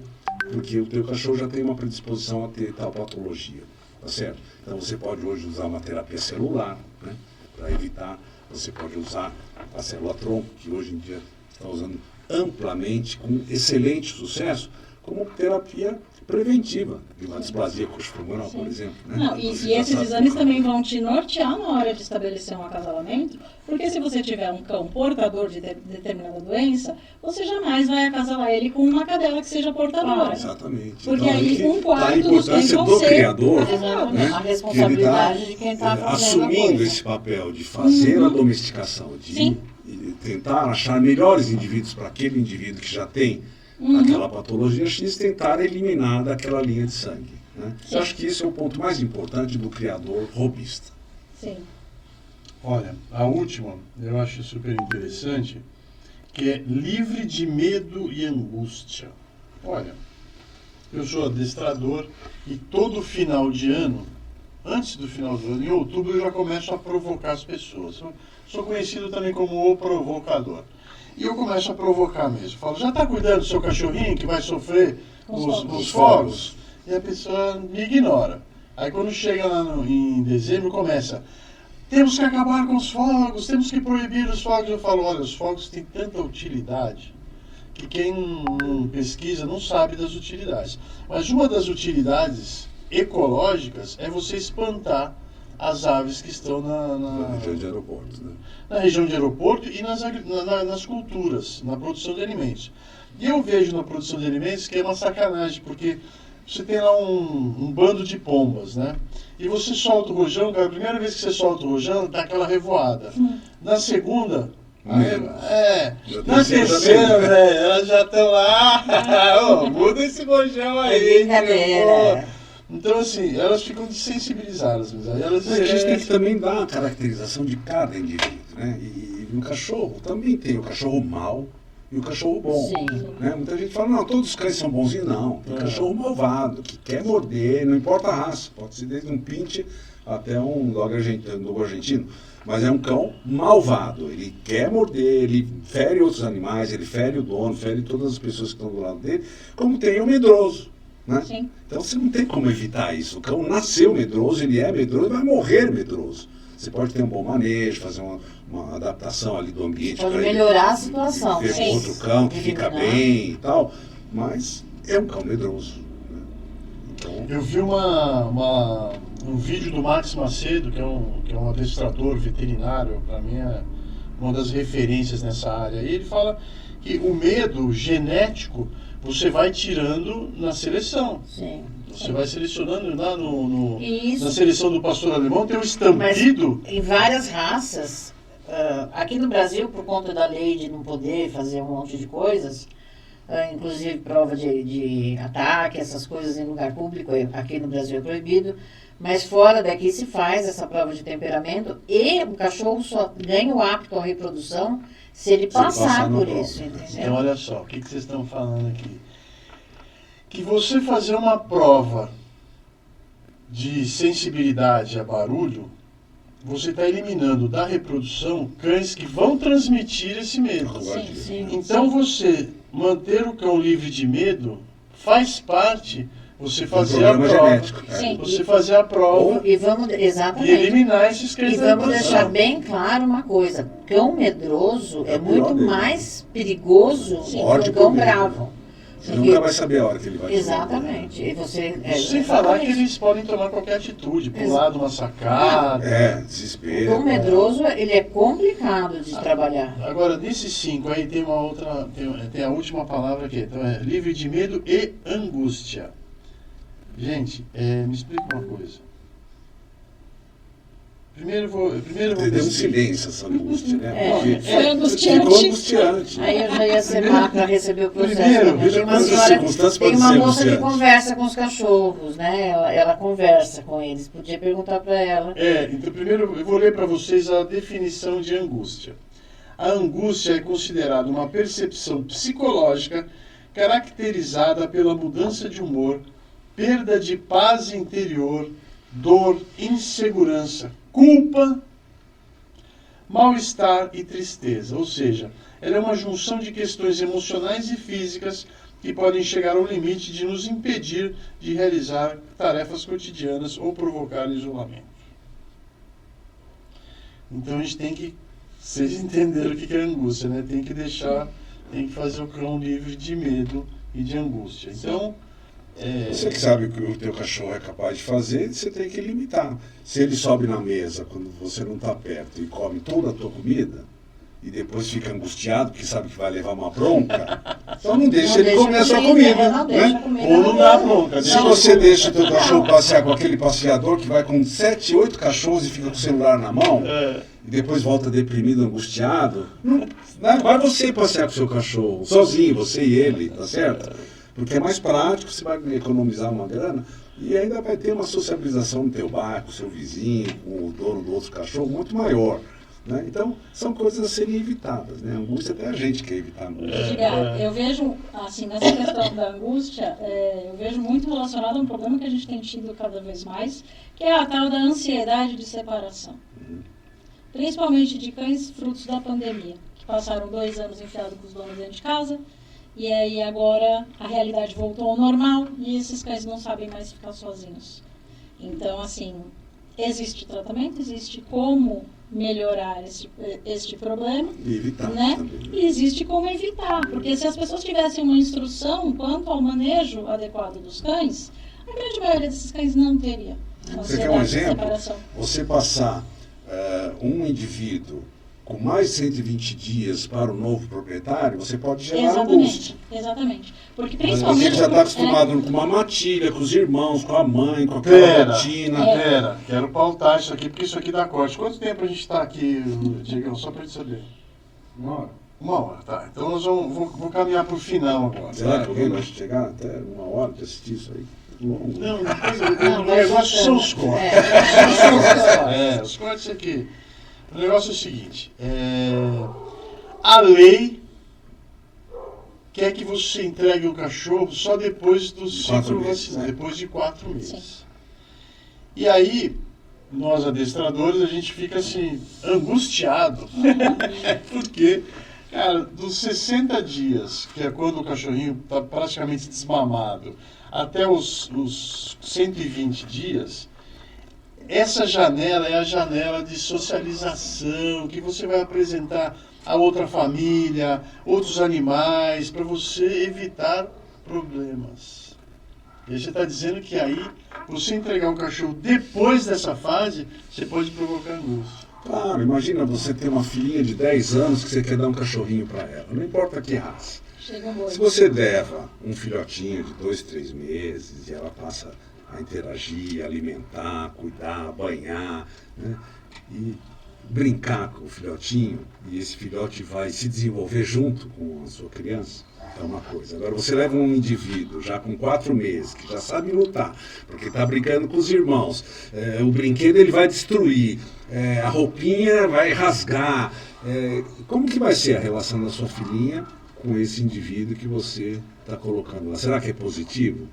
porque o teu cachorro já tem uma predisposição a ter tal patologia, tá certo? Então, você pode hoje usar uma terapia celular, né? Para evitar. Você pode usar a célula-tronco, que hoje em dia está usando amplamente, com excelente sucesso, como terapia preventiva de uma displasia coxofemoral, por exemplo. Né? Não, e Você já esses sabe exames que- também vão te nortear na hora de estabelecer um acasalamento, porque se você tiver um cão portador de determinada doença, você jamais vai acasalar ele com uma cadela que seja portadora. Exatamente. Porque então, aí que um quarto tá a dos importância cães do vão ser criador, Exatamente. né? A responsabilidade Que ele de quem está fazendo a assumindo coisa. esse papel de fazer a domesticação, de Sim. tentar achar melhores indivíduos para aquele indivíduo que já tem aquela patologia X, tentar eliminar daquela linha de sangue. Né? Sim. Eu acho que esse é o ponto mais importante do criador robista. Sim. Olha, a última eu acho super interessante, que é livre de medo e angústia. Olha, eu sou adestrador e todo final de ano antes do final do ano, em outubro, eu já começo a provocar as pessoas. Eu sou conhecido também como o provocador. E eu começo a provocar mesmo. Falo, já está cuidando do seu cachorrinho que vai sofrer nos fogos? E a pessoa me ignora. Aí quando chega lá em dezembro, começa, temos que acabar com os fogos, temos que proibir os fogos. Eu falo, olha, os fogos têm tanta utilidade que quem não pesquisa não sabe das utilidades. Mas uma das utilidades ecológicas é você espantar as aves que estão Na região de aeroportos, né? na região de aeroporto e nas culturas, na produção de alimentos. E eu vejo na produção de alimentos que é uma sacanagem, porque você tem lá um bando de pombas, né? E você solta o rojão, cara, a primeira vez que você solta o rojão, dá aquela revoada. Na segunda, na terceira, velho, elas já estão lá, muda esse rojão aí. Então, assim, elas ficam desensibilizadas. A gente tem que também dar a caracterização de cada indivíduo, né? E no cachorro também tem o cachorro mau e o cachorro bom. Sim. Né? Muita gente fala, não, todos os cães são bonzinhos. Não, tem cachorro malvado, que quer morder, não importa a raça. Pode ser desde um pinche até um dogo argentino. Mas é um cão malvado, ele quer morder, ele fere outros animais, ele fere o dono, fere todas as pessoas que estão do lado dele, como tem o medroso. Né? Sim. Então você não tem como evitar isso. O cão nasceu medroso, ele é medroso e vai morrer medroso. Você pode ter um bom manejo, fazer uma adaptação ali do ambiente. Pode melhorar a situação. Ver Sim. outro cão que fica bem e tal, mas é um cão medroso. Né? Então, Eu vi um vídeo do Max Macedo, que é um adestrador veterinário, para mim é uma das referências nessa área. E ele fala que o medo genético você vai tirando na seleção. Sim. Você vai selecionando lá Isso. na seleção do pastor alemão, tem um estampido. Mas em várias raças, aqui no Brasil, por conta da lei de não poder fazer um monte de coisas, inclusive prova de ataque, essas coisas em lugar público, aqui no Brasil é proibido, mas fora daqui se faz essa prova de temperamento e o cachorro só ganha o apto à reprodução se ele passar por isso, Então, entendeu? olha só, o que vocês estão falando aqui? Que você fazer uma prova de sensibilidade a barulho, você está eliminando da reprodução cães que vão transmitir esse medo. Sim, sim. Então você manter o cão livre de medo faz parte você fazer a problema prova. genético, né? Sim. Você fazer a prova E vamos, e exatamente. eliminar esses cães E da vamos reprodução. deixar bem claro uma coisa: cão medroso é É o pior muito dele. mais perigoso do que Morde um cão por medo. bravo. você nunca vai saber a hora que ele vai Exatamente. E você, Sem falar que exatamente. eles podem tomar qualquer atitude, pular de uma sacada. É, O desespero. cão medroso, ele é complicado de trabalhar. Agora, nesses 5 aí tem uma outra, tem a última palavra aqui, então é livre de medo e angústia. Gente, me explica uma coisa. Primeiro eu vou Deu um decidir. silêncio essa angústia, né? É. Porque Foi angustiante. ficou angustiante. Aí eu já ia ser má para receber o processo. Primeiro, né? veja Tem uma quantas senhora, circunstâncias tem podem uma ser moça que angustiantes. conversa com os cachorros, né? Ela conversa com eles. Podia perguntar para ela. Então primeiro eu vou ler para vocês a definição de angústia. A angústia é considerada uma percepção psicológica caracterizada pela mudança de humor, perda de paz interior, dor, insegurança, culpa, mal-estar e tristeza. Ou seja, ela é uma junção de questões emocionais e físicas que podem chegar ao limite de nos impedir de realizar tarefas cotidianas ou provocar isolamento. Então a gente tem que, vocês entenderam o que é angústia, né? Tem que fazer o cão livre de medo e de angústia. Então, Você que sabe o que o teu cachorro é capaz de fazer, você tem que limitar. Se ele sobe na mesa quando você não está perto e come toda a tua comida, e depois fica angustiado porque sabe que vai levar uma bronca, então não deixa ele comer a sua comida. Não deixa Né? comer ou não dá nada. bronca. Se você deixa o teu cachorro passear com aquele passeador que vai com 7, 8 cachorros e fica com o celular na mão, e depois volta deprimido, angustiado, não, vai você passear com o seu cachorro, sozinho, você e ele, tá certo? Porque é mais prático, você vai economizar uma grana e ainda vai ter uma sociabilização no teu bairro, com o seu vizinho, com o dono do outro cachorro muito maior. Né? Então, são coisas a serem evitadas. Né? A angústia até a gente quer evitar a angústia. Edgar, eu vejo, assim, nessa questão da angústia, eu vejo muito relacionado a um problema que a gente tem tido cada vez mais, que é a tal da ansiedade de separação. Principalmente de cães frutos da pandemia, que passaram 2 anos enfiados com os donos dentro de casa, e aí agora a realidade voltou ao normal e esses cães não sabem mais ficar sozinhos. Então, assim, existe tratamento, existe como melhorar este problema, E evitar né? também. E existe como evitar, porque se as pessoas tivessem uma instrução quanto ao manejo adequado dos cães, a grande maioria desses cães não teria Você quer um ansiedade de exemplo? separação. Você passar um indivíduo com mais de 120 dias para o novo proprietário, você pode gerar angústia. Exatamente. Porque Porque principalmente... ele já está acostumado com uma matilha, com os irmãos, com a mãe, com aquela Pera, rotina. pera, quero pautar isso aqui, porque isso aqui dá corte. Quanto tempo a gente está aqui, Diego? Só para gente saber. 1 hora. 1 hora, tá. Então nós vamos caminhar para o final agora. Será que alguém vai chegar até 1 hora de assistir isso aí? Longo. Não, depois Não, o vai negócio são os voltando. cortes. Os cortes aqui. O negócio é o seguinte, a lei quer que você entregue o cachorro só depois do ciclo meses, vacinal, né? depois de 4 meses. Sim. E aí, nós adestradores, a gente fica assim, angustiado, porque, cara, dos 60 dias, que é quando o cachorrinho está praticamente desmamado, até os 120 dias, essa janela é a janela de socialização, que você vai apresentar a outra família, outros animais, para você evitar problemas. E aí você está dizendo que aí, você entregar um cachorro depois dessa fase, você pode provocar angústia. Claro, imagina você ter uma filhinha de 10 anos que você quer dar um cachorrinho para ela, não importa que raça. Chega um boi. Se você leva um filhotinho de 2, 3 meses e ela passa a interagir, alimentar, cuidar, banhar, né? E brincar com o filhotinho, e esse filhote vai se desenvolver junto com a sua criança, é uma coisa. Agora você leva um indivíduo já com 4 meses, que já sabe lutar, porque está brincando com os irmãos, o brinquedo ele vai destruir, a roupinha vai rasgar, como que vai ser a relação da sua filhinha com esse indivíduo que você está colocando lá? Será que é positivo?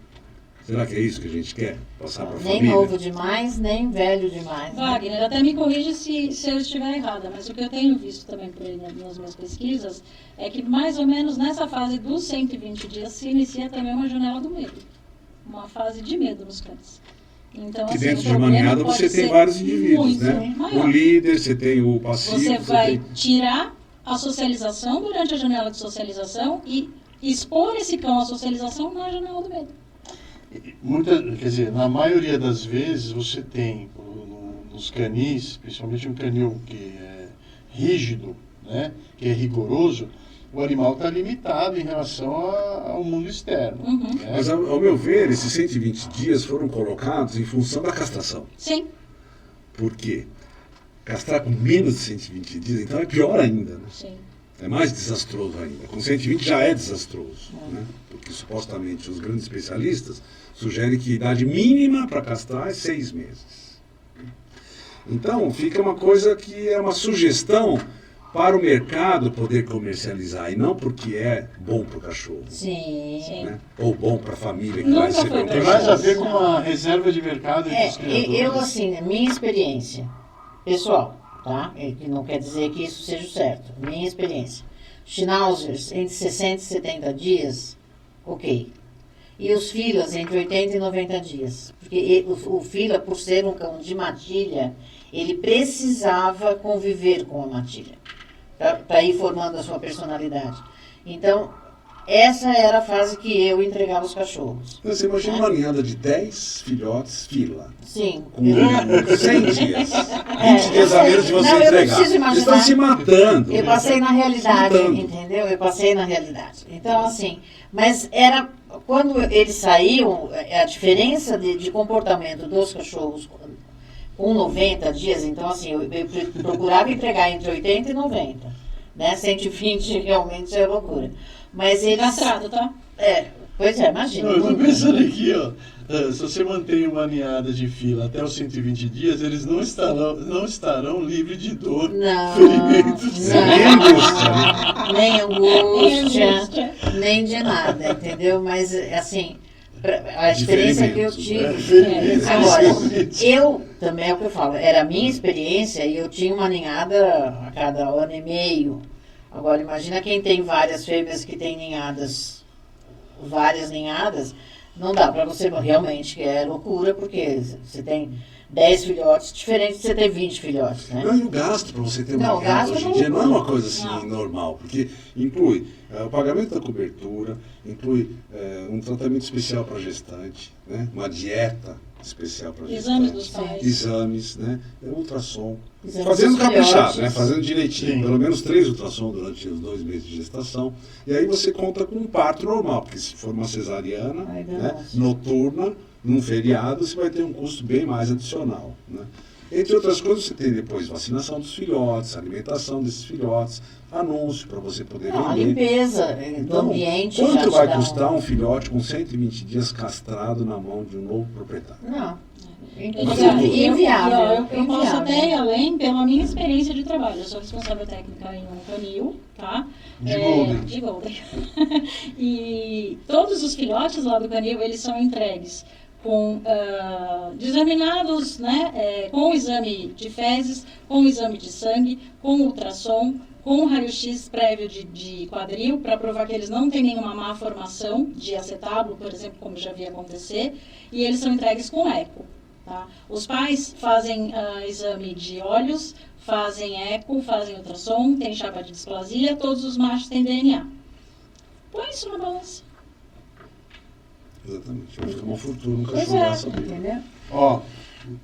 Será que é isso que a gente quer? Passar para a Nem família? novo demais, nem velho demais. Né? Wagner, até me corrige se eu estiver errada, mas o que eu tenho visto também por aí nas minhas pesquisas é que mais ou menos nessa fase dos 120 dias se inicia também uma janela do medo. Uma fase de medo nos cães. Então, Que assim, dentro o de uma problema ninhada pode você tem ser vários indivíduos, muito né? maior. O líder, você tem o passivo, Você vai tem... tirar a socialização durante a janela de socialização e expor esse cão à socialização na janela do medo. Quer dizer, na maioria das vezes você tem nos canis, principalmente um canil que é rígido, né, que é rigoroso, o animal está limitado em relação ao mundo externo. Uhum. Né? Mas, ao meu ver, esses 120 dias foram colocados em função da castração. Sim. Por quê? Castrar com menos de 120 dias, então é pior ainda, né? Sim. É mais desastroso ainda. Com 120 já é desastroso, né? Porque supostamente os grandes especialistas sugerem que a idade mínima para castrar é 6 meses. Então fica uma coisa que é uma sugestão para o mercado poder comercializar, e não porque é bom para o cachorro. Sim. Né? Ou bom para a família que Nunca vai receber foi um Tem cachorro. mais a ver com uma reserva de mercado entre os criadores. Eu, assim, minha experiência pessoal, tá? Que não quer dizer que isso seja o certo. Minha experiência. Schnauzers, entre 60 e 70 dias, ok. E os filas, entre 80 e 90 dias. Porque o fila, por ser um cão de matilha, ele precisava conviver com a matilha, para ir formando a sua personalidade. Então, essa era a fase que eu entregava os cachorros. Você imagina uma ninhada de 10 filhotes fila, Sim. com 100 dias, 20 dias a menos de você não, eu não entregar. preciso Eles imaginar. estão se matando. Eu passei na realidade, Matando. entendeu? Eu passei na realidade. Então, assim, mas era... Quando eles saíam, a diferença de comportamento dos cachorros com 90 dias, então, assim, eu procurava entregar entre 80 e 90. Né? 120 realmente é loucura. Mas eles... Castrado, tá? Pois é, imagina. Não, eu estou muito. pensando aqui, ó. Se você mantém uma ninhada de fila até os 120 dias, eles não estarão livres de dor, Não, ferimentos. Nem angústia, né? nem angústia, angústia. nem de nada, entendeu? Mas, assim, a experiência que eu tive... Ferimentos, Agora, principalmente. eu, também é o que eu falo, era a minha experiência e eu tinha uma ninhada a cada ano e meio. Agora, imagina quem tem várias fêmeas que tem ninhadas, várias ninhadas, não dá pra você, realmente, que é loucura, porque você tem 10 filhotes, diferente de você ter 20 filhotes, né? Não, e o gasto para você ter uma Não, o ninhada gasto hoje em não- dia não é uma coisa assim Não. normal, porque inclui o pagamento da cobertura, inclui um tratamento especial para gestante, né? Uma dieta especial para Exames dos gestante, pais. exames, né? Ultrassom. Exames Fazendo dos caprichado, filhotes. né? Fazendo direitinho, Sim. pelo menos 3 ultrassom durante os 2 meses de gestação. E aí você conta com um parto normal, porque se for uma cesariana, Ai, né? nossa. Noturna, num feriado, você vai ter um custo bem mais adicional, né? Entre outras coisas, você tem depois vacinação dos filhotes, alimentação desses filhotes, anúncio para você poder Não, a vender. limpeza do Então, ambiente já quanto te vai dá custar um filhote com 120 dias castrado na mão de um novo proprietário? Não. Inviável. Eu posso até ir além pela minha experiência de trabalho. Eu sou responsável técnica em um canil, tá? De Golden. De Golden. E todos os filhotes lá do canil, eles são entregues com examinados, né, com o exame de fezes, com o exame de sangue, com ultrassom, com raio-x prévio de quadril, para provar que eles não têm nenhuma má formação de acetábulo, por exemplo, como já vi acontecer, e eles são entregues com eco. Tá? Os pais fazem exame de olhos, fazem eco, fazem ultrassom, tem chapa de displasia, todos os machos têm DNA. Põe isso na balança. Exatamente. Vai ficar uma fortuna, nunca Pois chorar é. saber. Entendeu? Ó,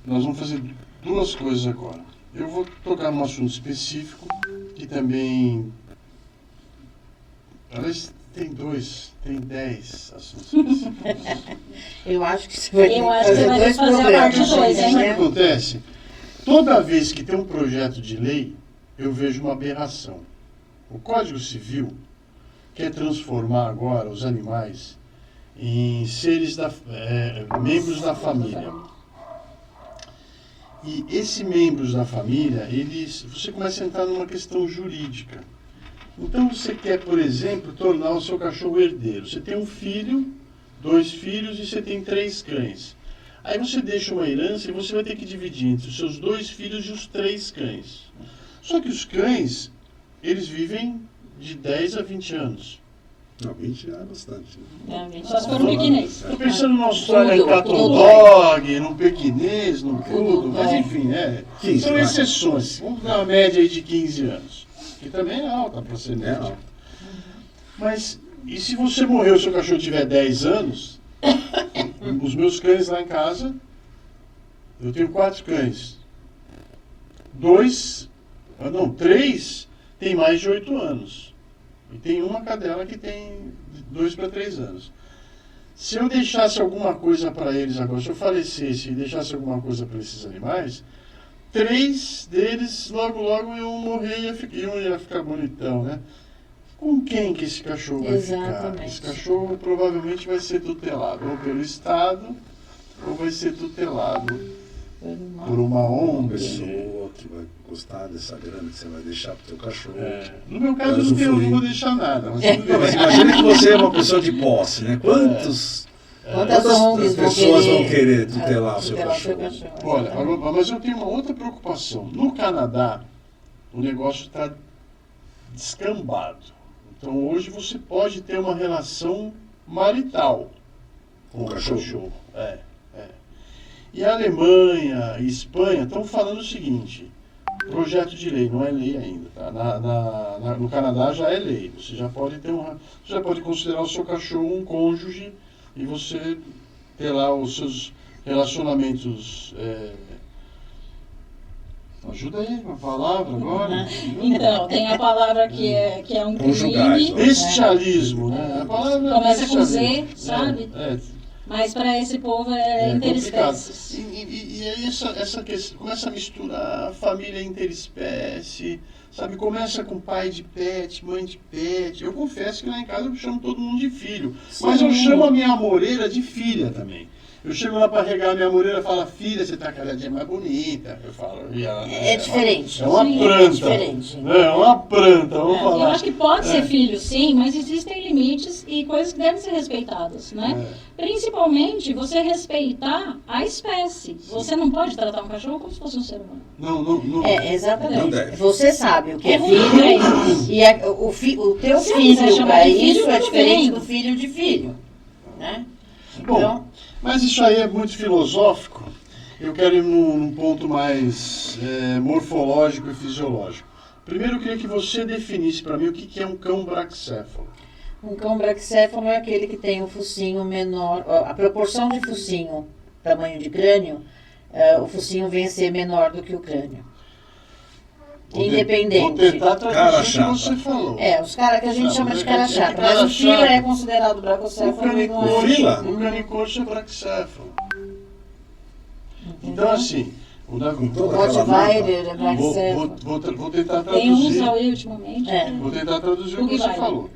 nós vamos fazer duas coisas agora. Eu vou tocar num assunto específico que também... Aliás, tem 10 assuntos específicos. Eu acho que você vai Eu acho que você vai ter que fazer a parte programas, 2, Sabe o que né? acontece? Toda vez que tem um projeto de lei, eu vejo uma aberração. O Código Civil quer transformar agora os animais em seres membros da família. E esses membros da família, você começa a entrar numa questão jurídica. Então você quer, por exemplo, tornar o seu cachorro herdeiro. Você tem um filho, 2 filhos e você tem 3 cães. Aí você deixa uma herança e você vai ter que dividir entre os seus 2 filhos e os 3 cães. Só que os cães, eles vivem de 10 a 20 anos. Não, 20 já é bastante. Né? Só se for um pequinês. Estou pensando num Australian Tudo, Cattle tudo. Dog, num pequinês, num tudo, mas é. enfim, 15, são vai. exceções. Vamos dar uma média aí de 15 anos, que também é alta para ser média. alta. Mas, e se você morrer e o seu cachorro tiver 10 anos, os meus cães lá em casa, eu tenho 4 cães. 3 tem mais de 8 anos. E tem uma cadela que tem 2 para 3 anos. Se eu deixasse alguma coisa para eles agora, se eu falecesse e deixasse alguma coisa para esses animais, 3 deles logo iam morrer e ia ficar bonitão, né? Com quem que esse cachorro vai ficar? Exatamente. Esse cachorro provavelmente vai ser tutelado ou pelo Estado ou vai ser tutelado por uma Uma ONG. pessoa que vai gostar dessa grana que você vai deixar pro teu cachorro. No meu caso, eu não vou deixar nada. Mas tudo Não, mas bem. imagina que você é uma pessoa de posse, né? Quantas Quantas ONGs vão pessoas querer, vão querer tutelar o seu tutelar cachorro? Olha, agora, mas eu tenho uma outra preocupação. No Canadá, o negócio está descambado. Então, hoje você pode ter uma relação marital com o cachorro. E a Alemanha e Espanha estão falando o seguinte: projeto de lei, não é lei ainda. Tá? No Canadá já é lei. Você já pode considerar o seu cachorro um cônjuge e você ter lá os seus relacionamentos. Ajuda aí com a palavra agora. Então, tem a palavra que é um Conjugais, crime. né? Bestialismo, né? A palavra é Começa com bestialismo. Z, sabe? Mas para esse povo é interespécies. E aí essa questão, começa a misturar família interespécie, sabe? Começa com pai de pet, mãe de pet. Eu confesso que lá em casa eu chamo todo mundo de filho. Sim. Mas eu chamo a minha amoreira de filha também. Eu chego lá para regar a minha amoreira e falo, filha, você tá cada dia mais bonita. Eu falo, e ela, É diferente. É uma Sim, planta. é diferente. É uma planta, vamos Eu falar. acho que pode ser filho, sim, mas existem limites e coisas que devem ser respeitadas, né? Principalmente você respeitar a espécie. Você não pode tratar um cachorro como se fosse um ser humano. Não. É, Não exatamente. deve. Você sabe o que é Como filho três. e o teu Se eu quiser filho chamar para de filho, isso é tudo diferente bem. do filho de filho, né? Bom, Então, mas isso aí é muito filosófico. Eu quero ir num ponto mais morfológico e fisiológico. Primeiro eu queria que você definisse para mim o que é um cão braquicéfalo. um cão braquicéfalo é aquele que tem o focinho menor, a proporção de focinho, tamanho de crânio, o focinho vem a ser menor do que o crânio. Independente. Vou tentar Cara traduzir o que chata. você falou. Os caras que a gente chama de cara chata, que mas cara o fila chata. é considerado O bracocéfalo. fila? canicoxo é braquicéfalo. Então assim, o da Com O toda aquela Rottweiler é mata. bracicéfalo. vou tentar Tem uns traduzir. aí ultimamente. É. Vou tentar traduzir o que você Rottweiler. falou.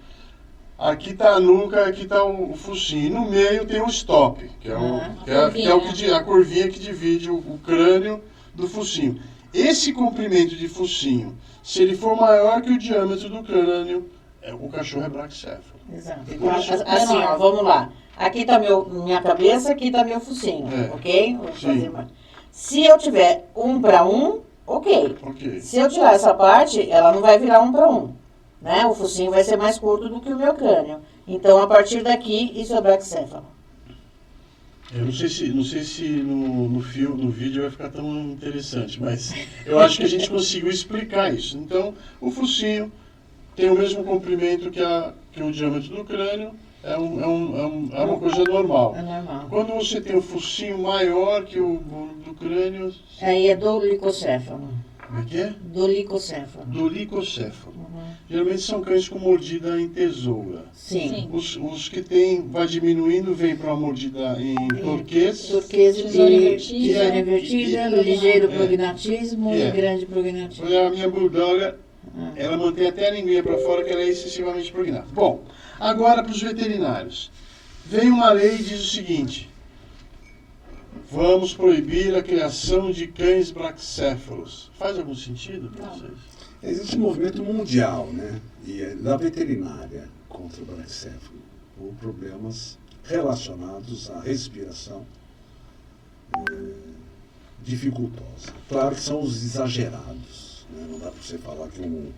Aqui está a nuca, aqui está o focinho. E no meio tem o stop, que é, a curvinha que divide o crânio do focinho. Esse comprimento de focinho, se ele for maior que o diâmetro do crânio, o cachorro é braquicéfalo. Exato. Então, assim, ó, vamos lá. Aqui está minha cabeça, aqui está meu focinho, ok? Vou fazer mais. Se eu tiver 1 para 1, ok. Ok. Se eu tirar essa parte, ela não vai virar 1 para 1. Né? O focinho vai ser mais curto do que o meu crânio. Então, a partir daqui, isso é braquicéfalo. Eu não sei se no vídeo vai ficar tão interessante, mas eu acho que a gente conseguiu explicar isso. Então, o focinho tem o mesmo comprimento que o diâmetro do crânio, é uma coisa normal. É normal. Quando você tem o focinho maior que o do crânio, Aí é dolicocéfalo. como é que é? Dolicocéfalo. Dolicocéfalo. Geralmente são cães com mordida em tesoura. Sim. Os que tem, vai diminuindo, vem para uma mordida em torquês. Turquês Tesoura e invertida. tesoura invertida, ligeiro prognatismo É. e grande prognatismo. Olha, a minha bulldog, ela mantém até a linguinha para fora, que ela é excessivamente prognata. Bom, agora para os veterinários. Vem uma lei e diz o seguinte: vamos proibir a criação de cães braquicéfalos. Faz algum sentido para Não. vocês? Existe um movimento mundial, né? E da veterinária contra o braquicéfalo, por problemas relacionados à respiração dificultosa. Claro que são os exagerados, né? Não dá para você falar que um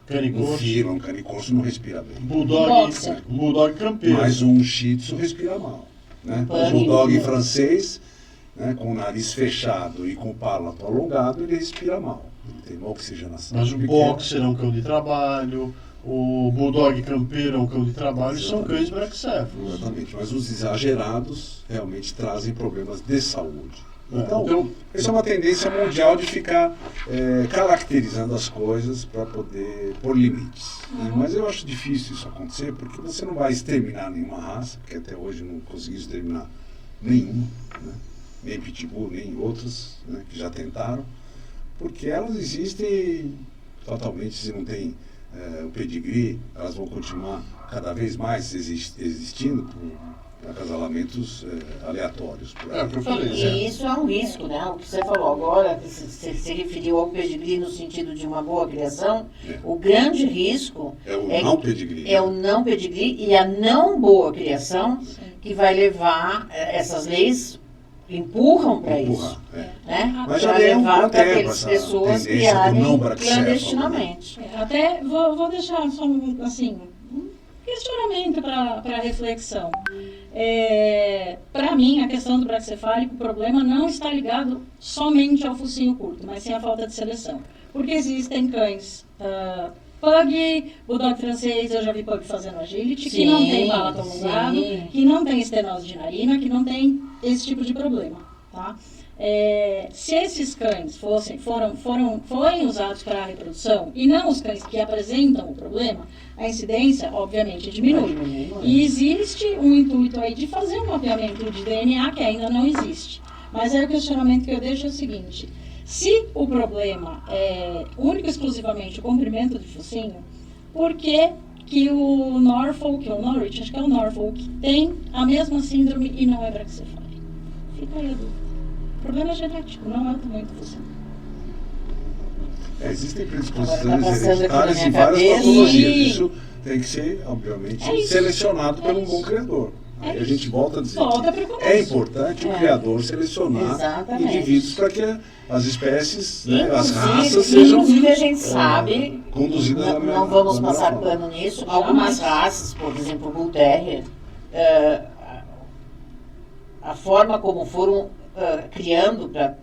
Canicorso, fila, um canicorso não respira bem. Boxer. bulldog campeiro. Mas um shih tzu respira mal. Né? O bulldog francês, né, com o nariz fechado e com o palato alongado, ele respira mal. Ele tem uma oxigenação Mas o pequena. boxer é um cão de trabalho, o bulldog campeiro é um cão de trabalho, são cães braquicéfalos. Exatamente, mas os exagerados realmente trazem problemas de saúde. Então, Então, essa é uma tendência mundial de ficar caracterizando as coisas para poder pôr limites. Né? Mas eu acho difícil isso acontecer, porque você não vai exterminar nenhuma raça, porque até hoje não conseguiu exterminar nenhuma, né? Nem pitbull, nem outras, né, que já tentaram, porque elas existem totalmente, se não tem o pedigree, elas vão continuar cada vez mais existindo por acasalamentos aleatórios. Por aí. É o que eu falei. E isso é um risco, né? O que você falou agora, que você se referiu ao pedigree no sentido de uma boa criação, o grande risco É o não pedigree. é o não pedigree e a não boa criação que vai levar, essas leis empurram para isso. Né? Mas já Para tem um levar bom para tempo aquelas essa pessoas tendência do criarem não braquicéfalo, clandestinamente. Até vou deixar só assim, um questionamento para reflexão. Para mim, a questão do braquicefálico, o problema não está ligado somente ao focinho curto, mas sim à falta de seleção. Porque existem cães pug, bulldog francês, eu já vi pug fazendo agility, que não tem palato alongado, que não tem estenose de narina, que não tem esse tipo de problema. Tá? Se esses cães forem usados para a reprodução e não os cães que apresentam o problema, a incidência, obviamente, diminui. E existe um intuito aí de fazer um mapeamento de DNA que ainda não existe. Mas aí o questionamento que eu deixo é o seguinte: se o problema é único e exclusivamente o comprimento de focinho, por que o Norfolk, ou Norwich, acho que é o Norfolk, tem a mesma síndrome e não é braquicefálico? Fica aí a dúvida. O problema é genético, não é o tamanho do focinho. Existem Agora predisposições tá passando hereditárias aqui em na minha várias cabeça. patologias. E- Isso tem que ser, obviamente, É isso. selecionado por É um isso. bom criador. É Aí a isso. gente volta a dizer Volta que pro começo. é importante o criador selecionar Exatamente. indivíduos para que as espécies, né, as Inclusive- raças sejam inclusive a gente sabe, conduzidas da não vamos da melhor passar forma. pano nisso, Jamais. algumas raças, por exemplo, o Bull Terrier, a forma como foram criando para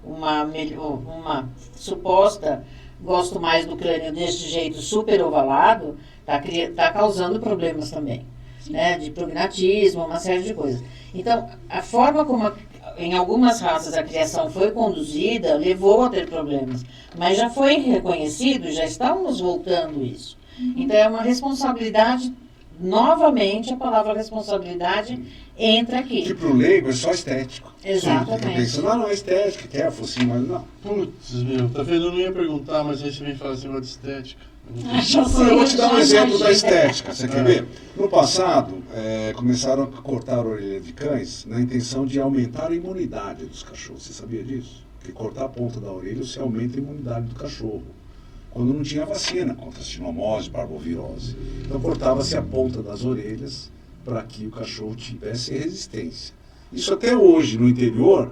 uma suposta, gosto mais do crânio deste jeito super ovalado, tá causando problemas também, né, de prognatismo, uma série de coisas. Então, a forma como em algumas raças a criação foi conduzida levou a ter problemas, mas já foi reconhecido, já estamos voltando isso. Então, é uma responsabilidade, novamente a palavra responsabilidade entra Que aqui. para o leigo é só estético. Exatamente. Fica pensando, não é estética, quer focinho, mas não. Putz, meu, tá vendo? Eu não ia perguntar, mas aí você vem falar esse negócio de estética. Já Eu sei, vou te dar um já exemplo da imagino. estética, você quer ver? No passado, começaram a cortar a orelha de cães na intenção de aumentar a imunidade dos cachorros. Você sabia disso? Que cortar a ponta da orelha você aumenta a imunidade do cachorro. Quando não tinha vacina contra sinomose, parvovirose. Então cortava-se a ponta das orelhas para que o cachorro tivesse resistência. Isso até hoje, no interior,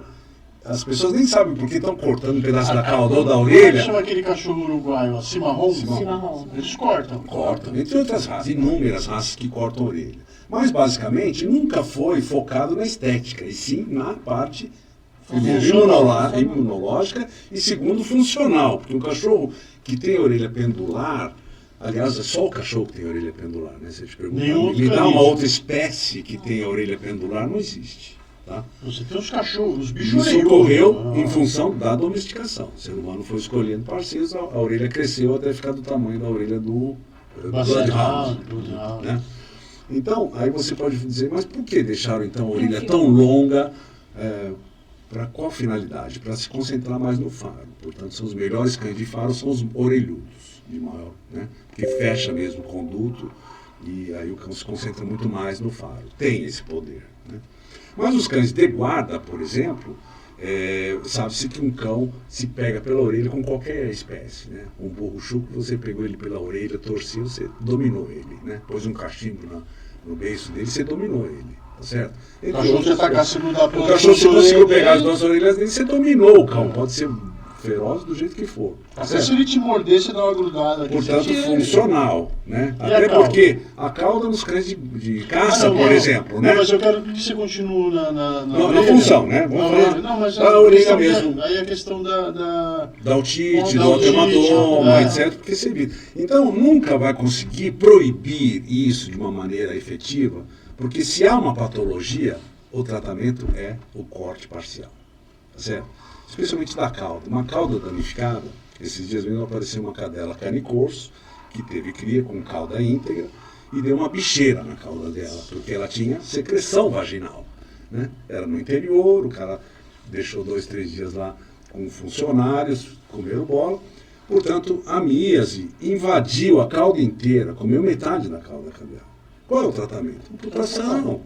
as pessoas nem sabem por que estão cortando um pedaço da cauda ou da Como é que orelha. chama aquele cachorro uruguaio? Cimarrão? Cimarrão. Eles cortam. Cortam, entre outras raças, inúmeras raças que cortam a orelha. Mas, basicamente, nunca foi focado na estética, e sim na parte primeiro, imunológica e segundo, funcional. Porque um cachorro que tem a orelha pendular, aliás, é só o cachorro que tem a orelha pendular, né? Você te pergunta, Nenhum me dá canino. uma outra espécie que tem a orelha pendular, não existe. Tá? Você tem os cachorros, os bichos Isso orelhudos. ocorreu Ah. em função da domesticação. O ser humano foi escolhendo parceiros, a orelha cresceu até ficar do tamanho da orelha do Bloodhound. Bloodhound. Né? Então, aí você pode dizer, mas por que deixaram então a orelha tão longa? Para qual finalidade? Para se concentrar mais no faro. Portanto, são os melhores cães de faro, são os orelhudos, de maior, né? Que fecha mesmo o conduto e aí o cão se concentra muito mais no faro. Tem esse poder, né? Mas os cães de guarda, por exemplo, sabe-se que um cão se pega pela orelha com qualquer espécie, né? Um burro chuco, você pegou ele pela orelha, torceu, você dominou ele, né? Pôs um cachimbo no beiço dele, você dominou ele, tá certo? O cachorro se atacar, se grudar O cachorro, se duas conseguiu orelhas, pegar as duas orelhas dele, você dominou o cão, pode ser feroz do jeito que for, tá Até certo? se ele te morder, você dá uma grudada. aqui, Portanto, você tira ele. funcional, né? E a Até cauda? porque a cauda nos cães de caça, não, por não. exemplo, né? Não, mas eu quero que você continue na Na orelha. função, né? Vamos Na falar orelha. Não, mas da a orelha questão mesmo. Aí a questão da Da otite, Da do otite, hematoma, é. etc., porque você evita. Então, nunca vai conseguir proibir isso de uma maneira efetiva, porque se há uma patologia, o tratamento é o corte parcial, tá certo? Especialmente da cauda. Uma cauda danificada, esses dias mesmo apareceu uma cadela carne e corso, que teve cria com cauda íntegra, e deu uma bicheira na cauda dela, porque ela tinha secreção vaginal, né? Era no interior, o cara deixou 2, 3 dias lá com funcionários, comeram bola. Portanto, a míase invadiu a cauda inteira, comeu metade da cauda da cadela. Qual é o tratamento? Amputação.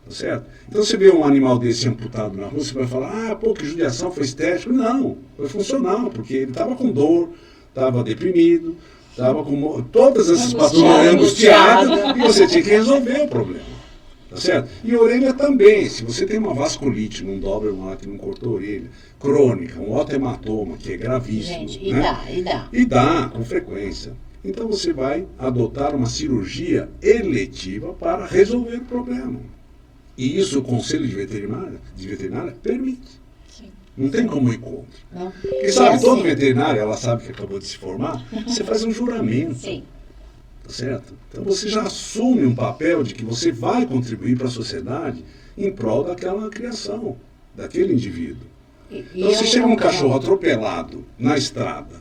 Tá certo? Então você vê um animal desse amputado na rua, você vai falar, pô, que judiação, foi estético. Não, foi funcional, porque ele estava com dor, estava deprimido, estava com todas essas patologias angustiadas, e você tinha que resolver o problema. Tá certo? E a orelha também, se você tem uma vasculite num Doberman lá que não cortou a orelha, crônica, um otohematoma, que é gravíssimo. Gente, né? dá. E dá, com frequência. Então você vai adotar uma cirurgia eletiva para resolver o problema. E isso o Conselho de Veterinária permite. Sim. Não tem como ir contra. Não. Porque sabe, assim, todo veterinário, ela sabe que acabou de se formar, você faz um juramento. Sim. Tá certo? Então você já assume um papel de que você vai contribuir para a sociedade em prol daquela criação, daquele indivíduo. Então, se chega um cachorro atropelado na estrada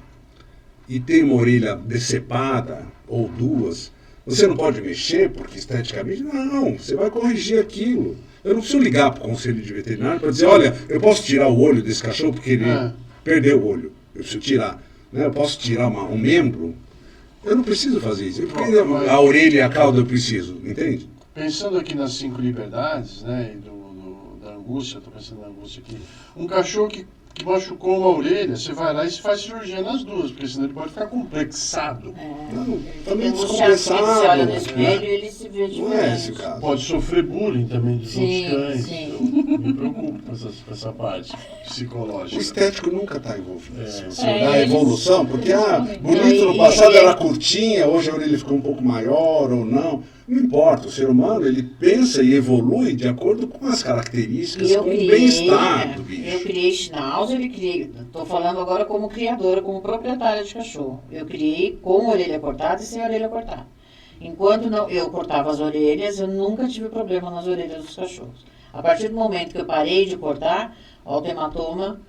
e tem uma orelha decepada ou duas, você não pode mexer porque esteticamente, não, você vai corrigir aquilo. Eu não preciso ligar para o conselho de veterinário para dizer, olha, eu posso tirar o olho desse cachorro porque ele perdeu o olho. Eu preciso tirar. Né? Eu posso tirar um membro. Eu não preciso fazer isso. Porque a orelha e a cauda eu preciso, entende? Pensando aqui nas 5 liberdades, né, e da angústia, estou pensando na angústia aqui. Um cachorro que machucou uma orelha, você vai lá e se faz cirurgia nas duas, porque senão ele pode ficar complexado. Não, também Ele descompensado. se olha no espelho e ele se vê Não é esse o diferente. caso. Pode sofrer bullying também dos Sim, outros cães. sim. Então, me preocupo com essa parte O psicológica. estético nunca está envolvido. É. Na evolução, porque bonito no E- passado e- era curtinha, hoje a orelha ficou um pouco maior ou não. Não importa, o ser humano ele pensa e evolui de acordo com as características, E eu com o criei, bem-estar do eu bicho. criei Schnauzer e criei, estou falando agora como criadora, como proprietária de cachorro. Eu criei com orelha cortada e sem orelha cortada. Enquanto eu cortava as orelhas, eu nunca tive problema nas orelhas dos cachorros. A partir do momento que eu parei de cortar, ó, o hematoma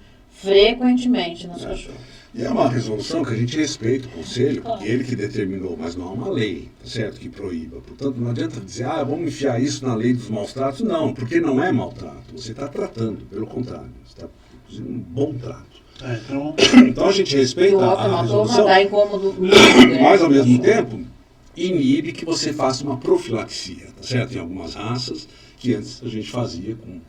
frequentemente nos cachorros. E é uma resolução que a gente respeita o conselho, porque ele que determinou, mas não há uma lei, tá certo, que proíba. Portanto, não adianta dizer, vamos enfiar isso na lei dos maus tratos. Não, porque não é maltrato. Você está tratando, pelo contrário. Você está fazendo um bom trato. Então a gente E respeita o a hematoma resolução, dá incômodo muito grande mas ao no mesmo cachorro. tempo inibe que você faça uma profilaxia, tá certo? Tem algumas raças que antes a gente fazia com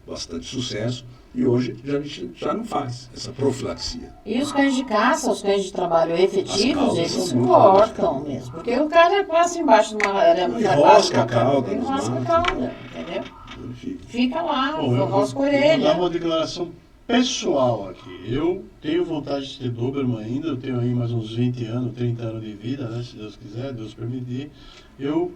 bastante sucesso e hoje a gente já não faz essa profilaxia. E os cães de caça, os cães de trabalho As efetivos, caudas eles são muito cortam danificadas. mesmo. Porque o cara passa embaixo de uma arame. Enrosca a cauda nos Enrosca a matos. cauda, entendeu? Enfim. Fica lá, Bom, eu enrosca a vou dar orelha. uma declaração pessoal aqui. Eu tenho vontade de ter Doberman ainda, eu tenho aí mais uns 20 anos, 30 anos de vida, né, se Deus quiser, Deus permitir. Eu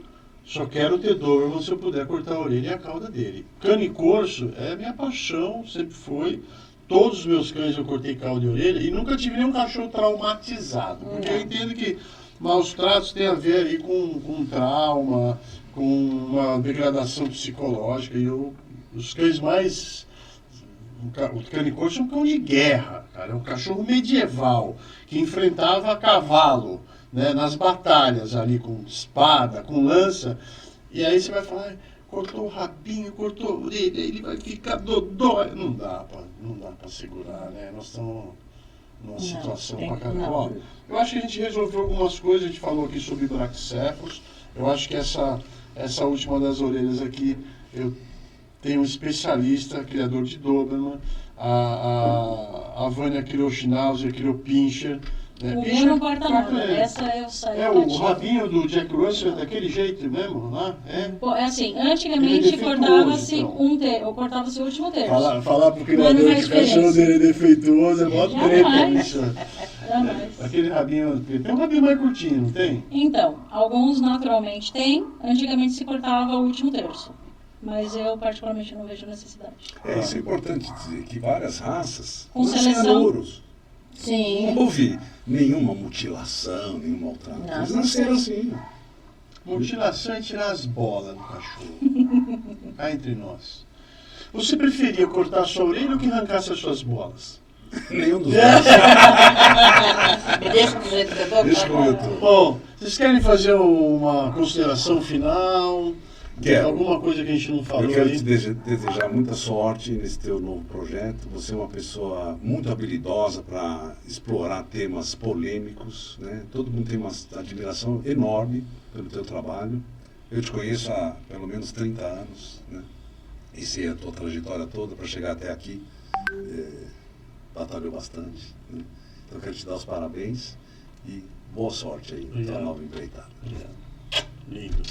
só quero ter Doberman se eu puder cortar a orelha e a cauda dele. Cane corso é minha paixão, sempre foi. Todos os meus cães eu cortei cauda e orelha e nunca tive nenhum cachorro traumatizado. Porque eu entendo que maus tratos tem a ver aí com trauma, com uma degradação psicológica. E os cães mais... O cane corso é um cão de guerra, cara. É um cachorro medieval que enfrentava cavalo, né, nas batalhas ali com espada, com lança. E aí você vai falar, cortou o rabinho, cortou a orelha, ele vai ficar dodói. Não dá pra segurar, né? Nós estamos numa situação pra caramba. Ó, eu acho que a gente resolveu algumas coisas, a gente falou aqui sobre braquicéfalos. Eu acho que essa última das orelhas aqui, eu tenho um especialista, criador de Doberman, a Vânia criou Schnauzer, criou Pinscher. Né? O Pinscher, meu não corta nada, é, essa eu saí. o rabinho do Jack Russell é daquele jeito mesmo, lá? É assim, Ele antigamente é defeituoso, cortava-se então. ou cortava-se o último terço. Falar pro Mas criador não que o faz cachorro diferença. dele é defeituoso, é mó treta, Jamais. bicho. Jamais. Aquele rabinho, tem um rabinho mais curtinho, não tem? Então, alguns naturalmente têm, antigamente se cortava o último terço. Mas eu particularmente não vejo necessidade. Isso é importante dizer, que várias raças Com nascem seleção. alouros. Sim. Não houve nenhuma mutilação, nenhum maltrato. Não, Eles não nasceram sei. assim. Mutilação é tirar as bolas do cachorro. Cá entre nós. Você preferia cortar a sua orelha ou que arrancasse as suas bolas? Nenhum dos dois. Me deixa do jeito que eu tô. Deixa como eu tô. Bom, vocês querem fazer uma consideração final? Quero. Alguma coisa que a gente não falou Eu quero aí? te desejar muita sorte nesse teu novo projeto. Você é uma pessoa muito habilidosa para explorar temas polêmicos, né? Todo mundo tem uma admiração enorme pelo teu trabalho. Eu te conheço há pelo menos 30 anos, né? E sei a tua trajetória toda para chegar até aqui. Batalhou bastante, né? Então eu quero te dar os parabéns e boa sorte aí na tua Obrigado. nova empreitada. Lindo.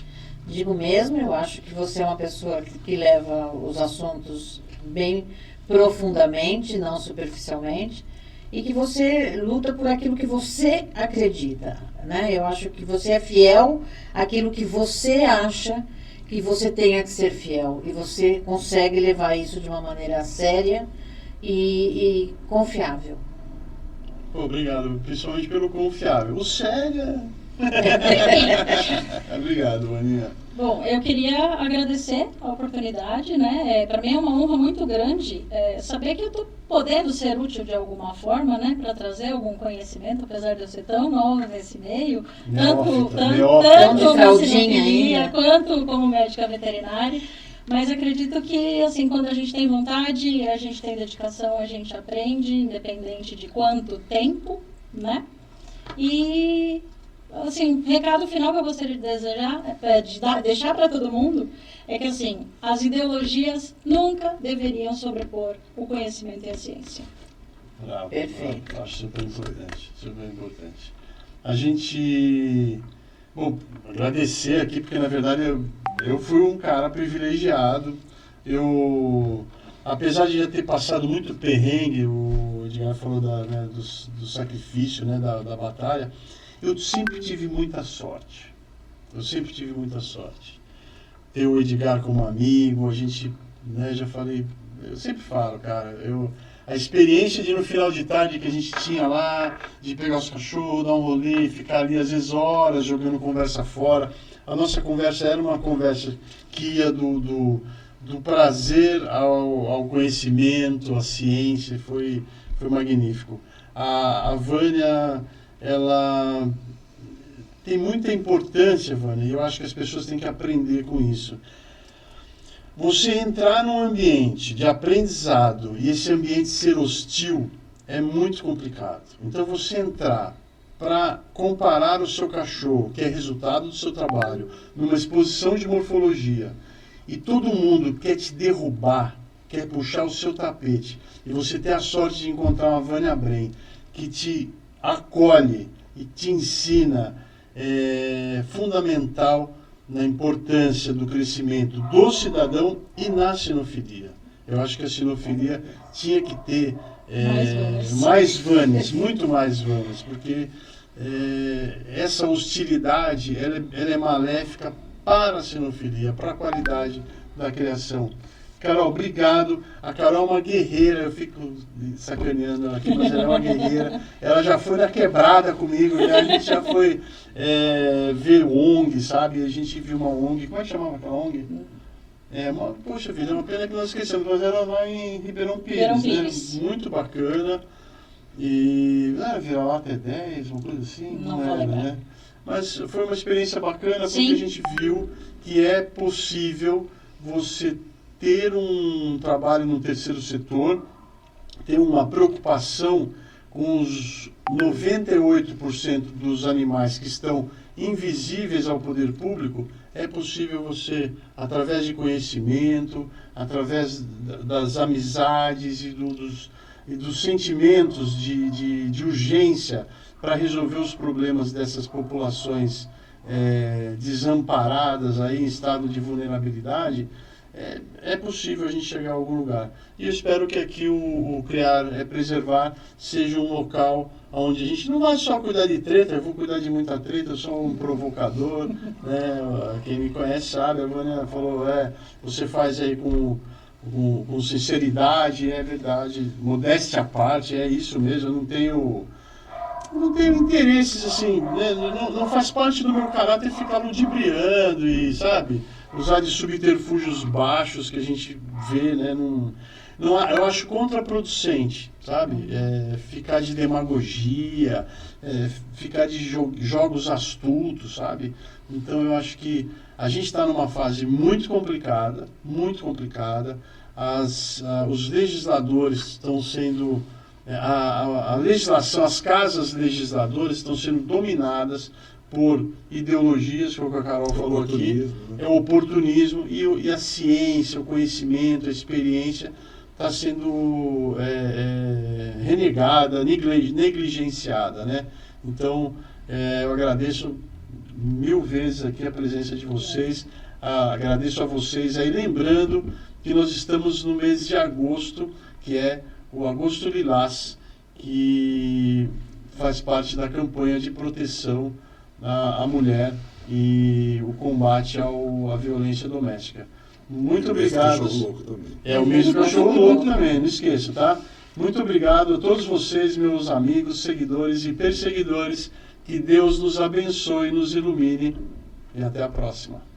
Digo mesmo, eu acho que você é uma pessoa que leva os assuntos bem profundamente, não superficialmente, e que você luta por aquilo que você acredita, né? Eu acho que você é fiel àquilo que você acha que você tenha que ser fiel, e você consegue levar isso de uma maneira séria e confiável. Pô, obrigado, principalmente pelo confiável. O sério Obrigado, Vaninha. Bom, eu queria agradecer a oportunidade, né? Para mim é uma honra muito grande saber que eu estou podendo ser útil de alguma forma, né? Para trazer algum conhecimento, apesar de eu ser tão nova nesse meio, tanto na sinofilia quanto como médica veterinária. Mas acredito que, assim, quando a gente tem vontade, a gente tem dedicação, a gente aprende, independente de quanto tempo, né? E, assim, recado final que eu gostaria de desejar, deixar para todo mundo, é que, assim, as ideologias nunca deveriam sobrepor o conhecimento e a ciência. Bravo. Perfeito. Acho super importante, super importante. A gente... Bom, agradecer aqui, porque na verdade eu fui um cara privilegiado. Eu, apesar de já ter passado muito perrengue, o Edgar falou do sacrifício, né, da batalha, eu sempre tive muita sorte. Eu sempre tive muita sorte. Ter o Edgar como amigo, a gente, né, já falei, eu sempre falo, cara, a experiência de no final de tarde que a gente tinha lá, de pegar os cachorros, dar um rolê, ficar ali às vezes horas jogando conversa fora. A nossa conversa era uma conversa que ia do prazer ao conhecimento, à ciência, foi magnífico. A Vânia, ela tem muita importância, Vânia, e eu acho que as pessoas têm que aprender com isso. Você entrar num ambiente de aprendizado e esse ambiente ser hostil é muito complicado. Então você entrar para comparar o seu cachorro, que é resultado do seu trabalho, numa exposição de morfologia, e todo mundo quer te derrubar, quer puxar o seu tapete, e você ter a sorte de encontrar uma Vânia Brem que te acolhe e te ensina, é fundamental na importância do crescimento do cidadão e na sinofilia. Eu acho que a sinofilia tinha que ter mais Vânias, muito mais Vânias, porque essa hostilidade ela é maléfica para a sinofilia, para a qualidade da criação. Carol, obrigado. A Carol é uma guerreira, eu fico sacaneando ela aqui, mas ela é uma guerreira. Ela já foi na quebrada comigo, né? A gente já foi ver ONG, sabe? A gente viu uma ONG, como é que chamava aquela ONG? Poxa vida, é uma pena que nós esquecemos, mas era lá em Ribeirão Pires, né? Muito bacana. E vira-lata é 10, uma coisa assim, não era, né? Mas foi uma experiência bacana, Sim. porque a gente viu que é possível você ter um trabalho no terceiro setor, ter uma preocupação com os 98% dos animais que estão invisíveis ao poder público. É possível você, através de conhecimento, através das amizades e dos sentimentos de urgência para resolver os problemas dessas populações desamparadas, aí, em estado de vulnerabilidade, é possível a gente chegar a algum lugar. E eu espero que aqui o Criar Preservar seja um local onde a gente não vai só cuidar de treta, eu vou cuidar de muita treta, eu sou um provocador, né? Quem me conhece sabe, a Vânia falou, você faz aí com sinceridade, é verdade, modéstia à parte, é isso mesmo, eu não tenho interesses assim, né? Não faz parte do meu caráter ficar ludibriando e, sabe, usar de subterfúgios baixos que a gente vê, né? Eu acho contraproducente, sabe? Ficar de demagogia, ficar de jogos astutos, sabe? Então eu acho que a gente está numa fase muito complicada, muito complicada. Os legisladores estão sendo... A legislação, as casas legisladoras estão sendo dominadas por ideologias, como a Carol falou aqui, o oportunismo, e a ciência, o conhecimento, a experiência está sendo renegada, negligenciada, né? Então, eu agradeço 1000 vezes aqui a presença de vocês, agradeço a vocês aí, lembrando que nós estamos no mês de agosto, que é o Agosto Lilás, que faz parte da campanha de proteção à mulher e o combate à violência doméstica. Muito obrigado. O mês do cachorro louco também, não esqueça, tá? Muito obrigado a todos vocês, meus amigos, seguidores e perseguidores Que Deus nos abençoe, nos ilumine e até a próxima.